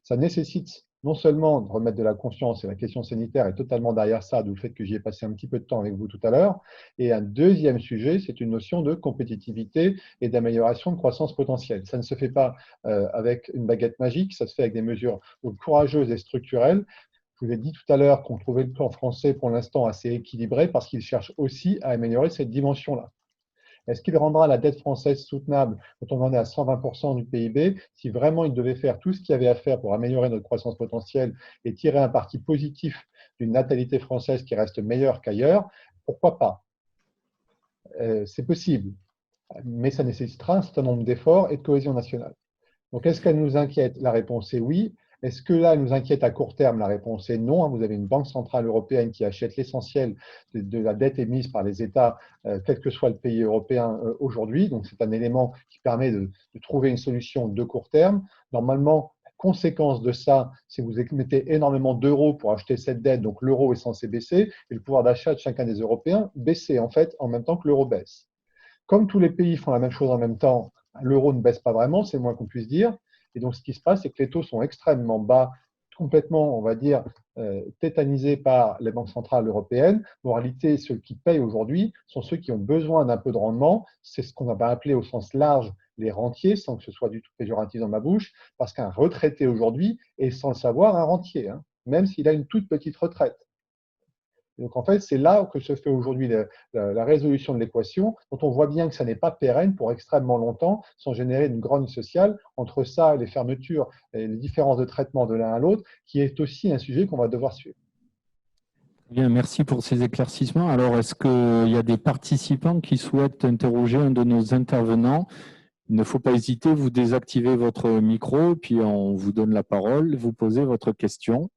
Ça nécessite non seulement de remettre de la confiance, et la question sanitaire est totalement derrière ça, d'où le fait que j'y ai passé un petit peu de temps avec vous tout à l'heure, et un deuxième sujet, c'est une notion de compétitivité et d'amélioration de croissance potentielle. Ça ne se fait pas avec une baguette magique, ça se fait avec des mesures courageuses et structurelles. Je vous ai dit tout à l'heure qu'on trouvait le plan français pour l'instant assez équilibré parce qu'il cherche aussi à améliorer cette dimension-là. Est-ce qu'il rendra la dette française soutenable quand on en est à 120% du PIB? Si vraiment il devait faire tout ce qu'il y avait à faire pour améliorer notre croissance potentielle et tirer un parti positif d'une natalité française qui reste meilleure qu'ailleurs, pourquoi pas? C'est possible, mais ça nécessitera un certain nombre d'efforts et de cohésion nationale. Donc, est-ce qu'elle nous inquiète? La réponse est oui. Est-ce que là, elle nous inquiète à court terme? La réponse est non. Vous avez une banque centrale européenne qui achète l'essentiel de la dette émise par les États, quel que soit le pays européen aujourd'hui. Donc, c'est un élément qui permet de trouver une solution de court terme. Normalement, la conséquence de ça, c'est que vous mettez énormément d'euros pour acheter cette dette. Donc, l'euro est censé baisser et le pouvoir d'achat de chacun des Européens baisser en fait en même temps que l'euro baisse. Comme tous les pays font la même chose en même temps, l'euro ne baisse pas vraiment, c'est le moins qu'on puisse dire. Et donc, ce qui se passe, c'est que les taux sont extrêmement bas, complètement, on va dire, tétanisés par les banques centrales européennes. En réalité, ceux qui payent aujourd'hui sont ceux qui ont besoin d'un peu de rendement. C'est ce qu'on va appeler au sens large les rentiers, sans que ce soit du tout péjoratif dans ma bouche, parce qu'un retraité aujourd'hui est sans le savoir un rentier, hein, même s'il a une toute petite retraite. Donc, en fait, c'est là que se fait aujourd'hui la résolution de l'équation, dont on voit bien que ça n'est pas pérenne pour extrêmement longtemps, sans générer une grogne sociale entre ça, les fermetures et les différences de traitement de l'un à l'autre, qui est aussi un sujet qu'on va devoir suivre. Bien, merci pour ces éclaircissements. Alors, est-ce qu'il y a des participants qui souhaitent interroger un de nos intervenants? Il ne faut pas hésiter, vous désactivez votre micro, puis on vous donne la parole, vous posez votre question.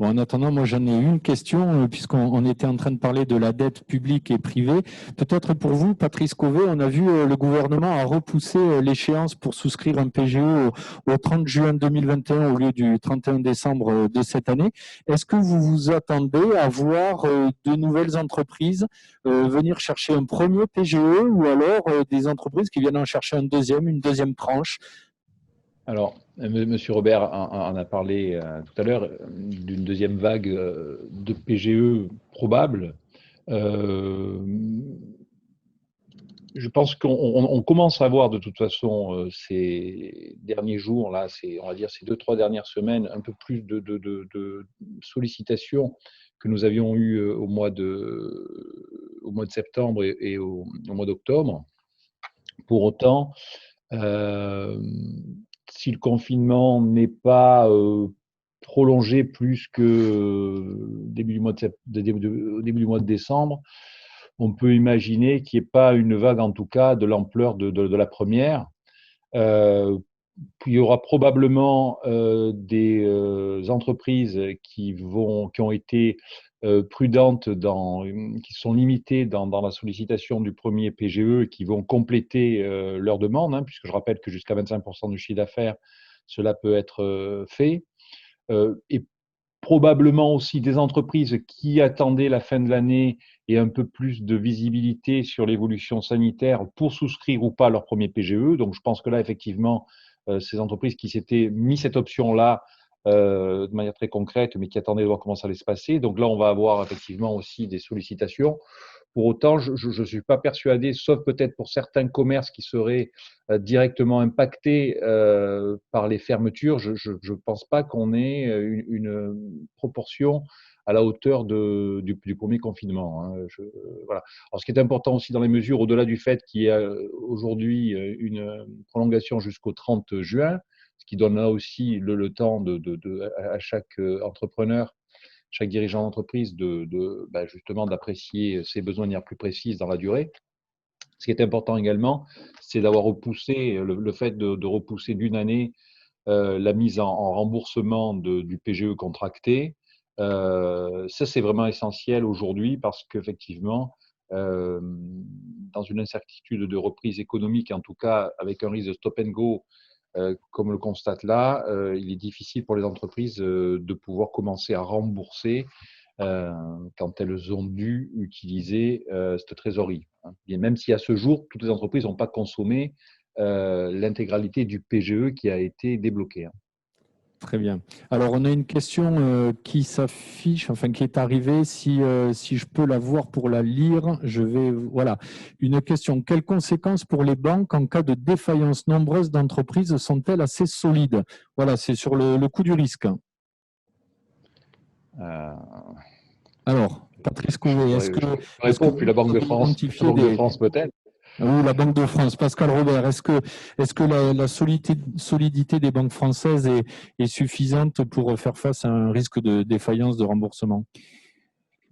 Bon, en attendant, moi j'en ai une question, puisqu'on était en train de parler de la dette publique et privée. Peut-être pour vous, Patrice Cauvet, on a vu le gouvernement a repoussé l'échéance pour souscrire un PGE au 30 juin 2021 au lieu du 31 décembre de cette année. Est-ce que vous vous attendez à voir de nouvelles entreprises venir chercher un premier PGE ou alors des entreprises qui viennent en chercher un deuxième, une deuxième tranche? Alors, Monsieur Robert en a parlé tout à l'heure d'une deuxième vague de PGE probable. Je pense qu'on commence à voir de toute façon ces derniers jours, là, on va dire ces 2-3 dernières semaines, un peu plus de sollicitations que nous avions eues au mois de septembre et au mois d'octobre. Pour autant, si le confinement n'est pas prolongé plus que début du mois de décembre, on peut imaginer qu'il n'y ait pas une vague, en tout cas, de l'ampleur de la première. Il y aura probablement des entreprises qui ont été prudentes, qui sont limitées dans la sollicitation du premier PGE et qui vont compléter leur demande, hein, puisque je rappelle que jusqu'à 25% du chiffre d'affaires, cela peut être fait. Et probablement aussi des entreprises qui attendaient la fin de l'année et un peu plus de visibilité sur l'évolution sanitaire pour souscrire ou pas leur premier PGE. Donc, je pense que là, effectivement, ces entreprises qui s'étaient mis cette option-là de manière très concrète, mais qui attendaient de voir comment ça allait se passer. Donc là, on va avoir effectivement aussi des sollicitations. Pour autant, je ne suis pas persuadé, sauf peut-être pour certains commerces qui seraient directement impactés par les fermetures, je ne pense pas qu'on ait une proportion à la hauteur du premier confinement, hein. Voilà. Alors, ce qui est important aussi dans les mesures, au-delà du fait qu'il y a aujourd'hui une prolongation jusqu'au 30 juin, ce qui donne là aussi le temps à chaque entrepreneur, chaque dirigeant d'entreprise justement d'apprécier ses besoins de manière plus précise dans la durée. Ce qui est important également, c'est d'avoir repoussé le fait de repousser d'une année la mise en remboursement du PGE contracté. Ça, c'est vraiment essentiel aujourd'hui parce qu'effectivement, dans une incertitude de reprise économique, en tout cas avec un risque de stop and go, comme le constate là, il est difficile pour les entreprises de pouvoir commencer à rembourser quand elles ont dû utiliser cette trésorerie, hein. Et même si à ce jour, toutes les entreprises n'ont pas consommé l'intégralité du PGE qui a été débloqué, hein. Très bien. Alors, on a une question qui s'affiche, enfin qui est arrivée. Si je peux la voir pour la lire, voilà. Une question. Quelles conséquences pour les banques en cas de défaillance? Nombreuses d'entreprises sont-elles assez solides? Voilà, c'est sur le coût du risque. Alors, Patrice Cauvet, est-ce que puis la Banque de France peut-être. Ou la Banque de France, Pascal Robert, est-ce que la solidité des banques françaises est suffisante pour faire face à un risque de défaillance de remboursement?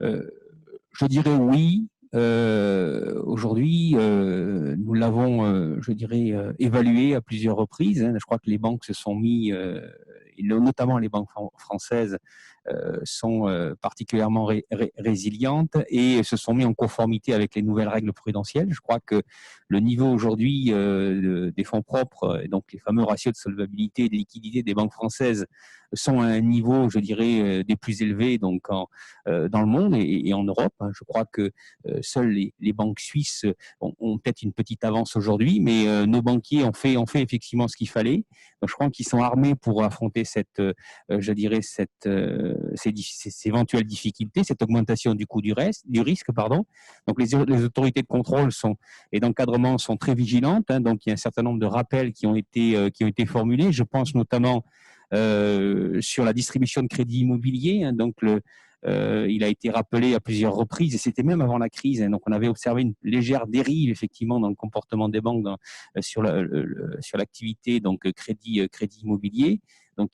Je dirais oui. Aujourd'hui, nous l'avons, je dirais, évalué à plusieurs reprises, hein. Je crois que les banques se sont mis, et notamment les banques françaises, sont particulièrement résilientes et se sont mis en conformité avec les nouvelles règles prudentielles. Je crois que le niveau aujourd'hui des fonds propres, donc les fameux ratios de solvabilité et de liquidité des banques françaises, sont à un niveau, je dirais, des plus élevés donc dans le monde et en Europe. Je crois que seules les banques suisses ont peut-être une petite avance aujourd'hui, mais nos banquiers ont fait effectivement ce qu'il fallait. Donc, je crois qu'ils sont armés pour affronter je dirais, ces éventuelles difficultés, cette augmentation du coût du risque, pardon. Donc, les autorités de contrôle et d'encadrement sont très vigilantes, hein. Donc, il y a un certain nombre de rappels qui ont été formulés. Je pense notamment sur la distribution de crédits immobiliers, hein. Donc, il a été rappelé à plusieurs reprises, et c'était même avant la crise, hein. Donc, on avait observé une légère dérive, effectivement, dans le comportement des banques sur l'activité donc crédit immobilier. Donc,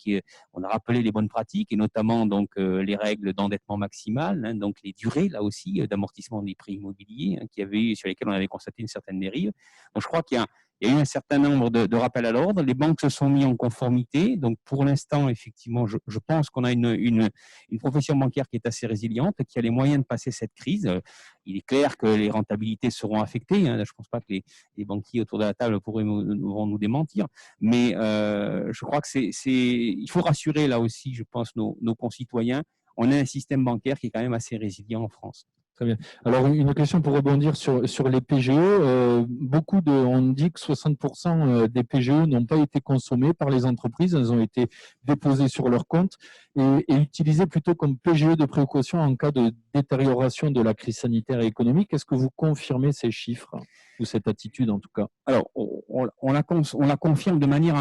on a rappelé les bonnes pratiques et notamment donc les règles d'endettement maximal, hein, donc les durées là aussi d'amortissement des prix immobiliers, hein, sur lesquels on avait constaté une certaine dérive. Donc, je crois qu'il Il y a eu un certain nombre de rappels à l'ordre. Les banques se sont mis en conformité. Donc, pour l'instant, effectivement, je pense qu'on a une profession bancaire qui est assez résiliente, qui a les moyens de passer cette crise. Il est clair que les rentabilités seront affectées. Hein. Je ne pense pas que les banquiers autour de la table vont nous démentir. Mais je crois que il faut rassurer là aussi, je pense, nos concitoyens. On a un système bancaire qui est quand même assez résilient en France. Très bien. Alors, une question pour rebondir sur les PGE. On dit que 60% des PGE n'ont pas été consommés par les entreprises. Elles ont été déposées sur leur compte et utilisées plutôt comme PGE de précaution en cas de détérioration de la crise sanitaire et économique. Est-ce que vous confirmez ces chiffres ou cette attitude en tout cas? Alors, on la confirme de manière,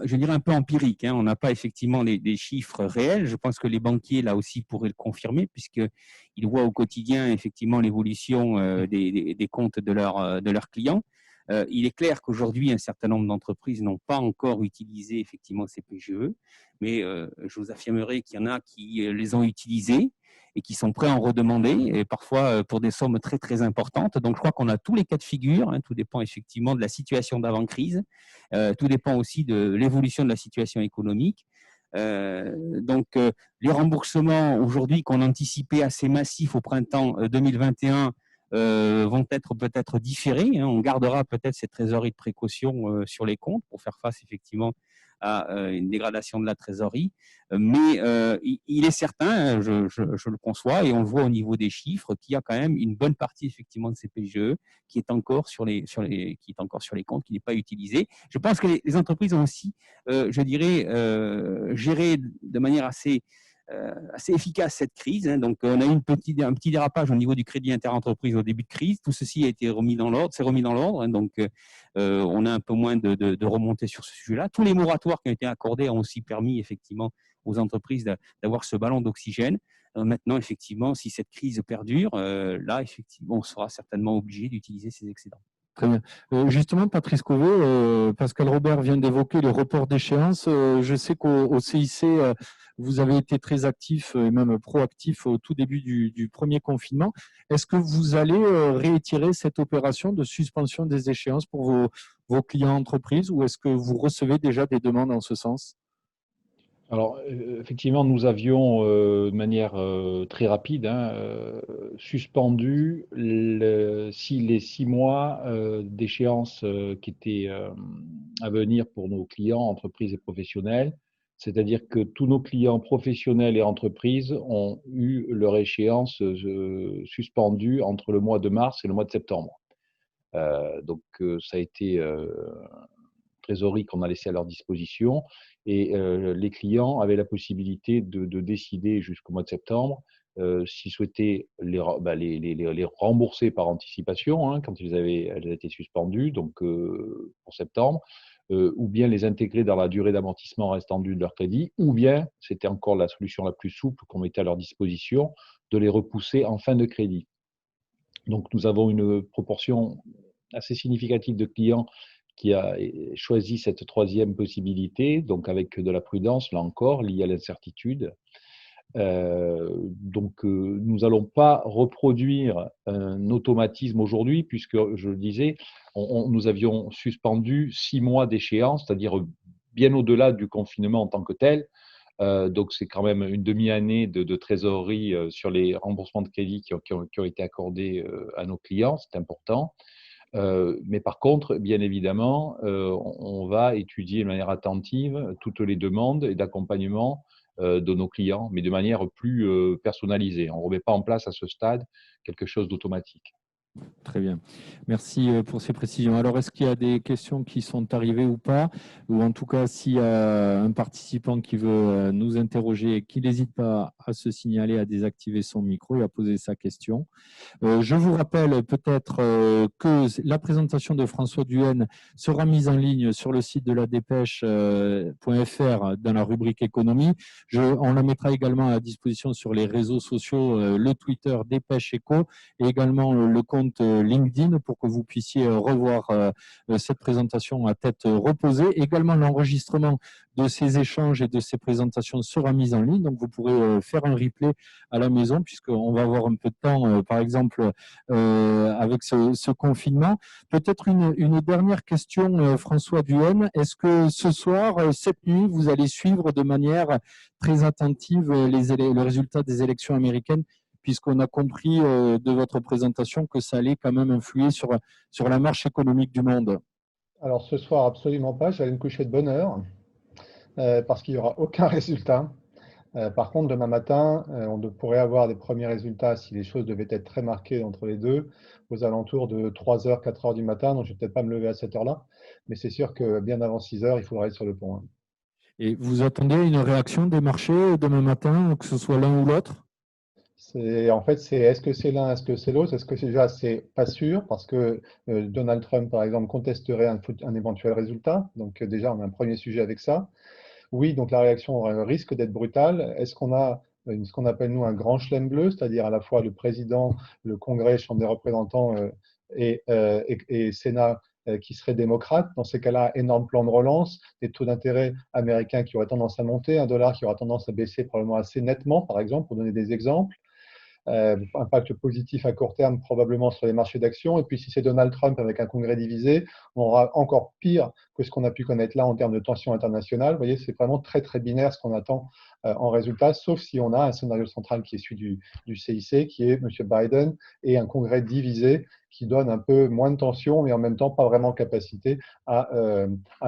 je dirais, un peu empirique. Hein. On n'a pas effectivement des chiffres réels. Je pense que les banquiers, là aussi, pourraient le confirmer, puisqu'ils voient au quotidien, effectivement, l'évolution des comptes de leurs clients. Il est clair qu'aujourd'hui, un certain nombre d'entreprises n'ont pas encore utilisé, effectivement, ces PGE, mais je vous affirmerai qu'il y en a qui les ont utilisés et qui sont prêts à en redemander, et parfois pour des sommes très, très importantes. Donc, je crois qu'on a tous les cas de figure. Hein. Tout dépend effectivement de la situation d'avant-crise. Tout dépend aussi de l'évolution de la situation économique. Donc, les remboursements aujourd'hui qu'on anticipait assez massifs au printemps 2021 vont être peut-être différés. Hein. On gardera peut-être cette trésorerie de précaution sur les comptes pour faire face effectivement à une dégradation de la trésorerie. Mais il est certain, je le conçois, et on le voit au niveau des chiffres, qu'il y a quand même une bonne partie effectivement de ces PGE qui est encore sur les comptes, qui n'est pas utilisé. Je pense que les entreprises ont aussi, je dirais, géré de manière assez efficace cette crise. Hein. Donc, on a eu un petit dérapage au niveau du crédit interentreprise au début de crise. Tout ceci a été remis dans l'ordre. Hein. Donc, on a un peu moins de remontées sur ce sujet-là. Tous les moratoires qui ont été accordés ont aussi permis effectivement aux entreprises d'avoir ce ballon d'oxygène. Maintenant, effectivement, si cette crise perdure, là, effectivement, on sera certainement obligé d'utiliser ces excédents. Très bien. Justement, Patrice Cauvet, Pascal Robert vient d'évoquer les reports d'échéance. Je sais qu'au CIC, vous avez été très actif et même proactif au tout début du premier confinement. Est-ce que vous allez réitérer cette opération de suspension des échéances pour vos clients entreprises, ou est-ce que vous recevez déjà des demandes en ce sens? Alors, effectivement, nous avions, de manière très rapide, suspendu les 6 mois d'échéance qui étaient à venir pour nos clients, entreprises et professionnels. C'est-à-dire que tous nos clients professionnels et entreprises ont eu leur échéance suspendue entre le mois de mars et le mois de septembre. Donc, ça a été trésorerie qu'on a laissé à leur disposition, et les clients avaient la possibilité de décider jusqu'au mois de septembre s'ils souhaitaient les rembourser par anticipation, hein, quand elles étaient suspendues, donc pour septembre, ou bien les intégrer dans la durée d'amortissement restant due de leur crédit, ou bien, c'était encore la solution la plus souple qu'on mettait à leur disposition, de les repousser en fin de crédit. Donc nous avons une proportion assez significative de clients qui a choisi cette troisième possibilité, donc avec de la prudence, là encore, liée à l'incertitude. Donc, nous n'allons pas reproduire un automatisme aujourd'hui, puisque, je le disais, nous avions suspendu 6 mois d'échéance, c'est-à-dire bien au-delà du confinement en tant que tel. Donc, c'est quand même une demi-année de trésorerie sur les remboursements de crédit qui ont été accordés à nos clients, c'est important. Mais par contre, bien évidemment, on va étudier de manière attentive toutes les demandes et d'accompagnement de nos clients, mais de manière plus personnalisée. On ne remet pas en place à ce stade quelque chose d'automatique. Très bien. Merci pour ces précisions. Alors, est-ce qu'il y a des questions qui sont arrivées ou pas? Ou en tout cas, s'il y a un participant qui veut nous interroger, qu'il n'hésite pas à se signaler, à désactiver son micro et à poser sa question. Je vous rappelle peut-être que la présentation de François Duhaene sera mise en ligne sur le site de la dépêche.fr dans la rubrique économie. On la mettra également à disposition sur les réseaux sociaux, le Twitter Dépêche Éco, et également le compte compte LinkedIn pour que vous puissiez revoir cette présentation à tête reposée. Également, l'enregistrement de ces échanges et de ces présentations sera mis en ligne. Donc, vous pourrez faire un replay à la maison puisqu'on va avoir un peu de temps, par exemple, avec ce confinement. Peut-être une dernière question, François Duhaene. Est-ce que ce soir, cette nuit, vous allez suivre de manière très attentive le résultat des élections américaines, puisqu'on a compris de votre présentation que ça allait quand même influer sur la marche économique du monde? Alors ce soir, absolument pas. J'allais me coucher de bonne heure parce qu'il n'y aura aucun résultat. Par contre, demain matin, on pourrait avoir des premiers résultats si les choses devaient être très marquées entre les deux, aux alentours de 3h, 4h du matin. Donc, je ne vais peut-être pas me lever à cette heure-là, mais c'est sûr que bien avant 6h, il faudra être sur le pont. Et vous attendez une réaction des marchés demain matin, que ce soit l'un ou l'autre? En fait, est-ce que c'est l'un, est-ce que c'est l'autre? Est-ce que déjà, c'est pas sûr, parce que Donald Trump, par exemple, contesterait un éventuel résultat. Donc, déjà, on a un premier sujet avec ça. Oui, donc la réaction risque d'être brutale. Est-ce qu'on a ce qu'on appelle, nous, un grand chelem bleu, c'est-à-dire à la fois le président, le Congrès, Chambre des représentants et Sénat qui seraient démocrates? Dans ces cas-là, énorme plan de relance, des taux d'intérêt américains qui auraient tendance à monter, un dollar qui aura tendance à baisser probablement assez nettement, par exemple, pour donner des exemples. Impact positif à court terme probablement sur les marchés d'actions. Et puis si c'est Donald Trump avec un congrès divisé, on aura encore pire que ce qu'on a pu connaître là en termes de tensions internationales. Vous voyez, c'est vraiment très très binaire ce qu'on attend en résultat, sauf si on a un scénario central qui est celui du CIC, qui est M. Biden, et un congrès divisé qui donne un peu moins de tension, mais en même temps pas vraiment capacité à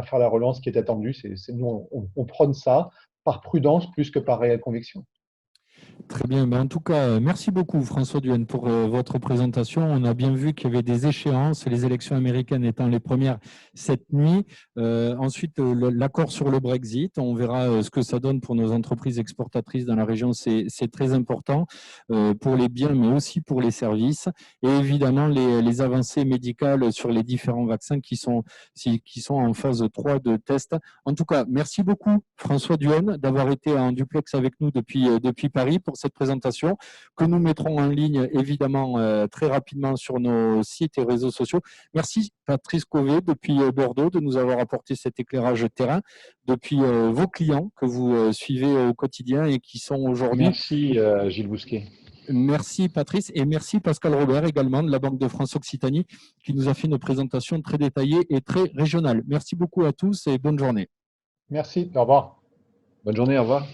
faire la relance qui est attendue. Nous, on prône ça par prudence plus que par réelle conviction. Très bien. En tout cas, merci beaucoup François Duhaene pour votre présentation. On a bien vu qu'il y avait des échéances, les élections américaines étant les premières cette nuit. Ensuite, l'accord sur le Brexit. On verra ce que ça donne pour nos entreprises exportatrices dans la région. C'est très important pour les biens, mais aussi pour les services. Et évidemment, les avancées médicales sur les différents vaccins qui sont en phase 3 de test. En tout cas, merci beaucoup François Duhaene d'avoir été en duplex avec nous depuis Paris pour cette présentation que nous mettrons en ligne évidemment très rapidement sur nos sites et réseaux sociaux. Merci Patrice Cauvet depuis Bordeaux de nous avoir apporté cet éclairage terrain depuis vos clients que vous suivez au quotidien et qui sont aujourd'hui… Merci Gilles Bousquet. Merci Patrice et merci Pascal Robert également de la Banque de France Occitanie qui nous a fait une présentation très détaillée et très régionale. Merci beaucoup à tous et bonne journée. Merci, au revoir. Bonne journée, au revoir.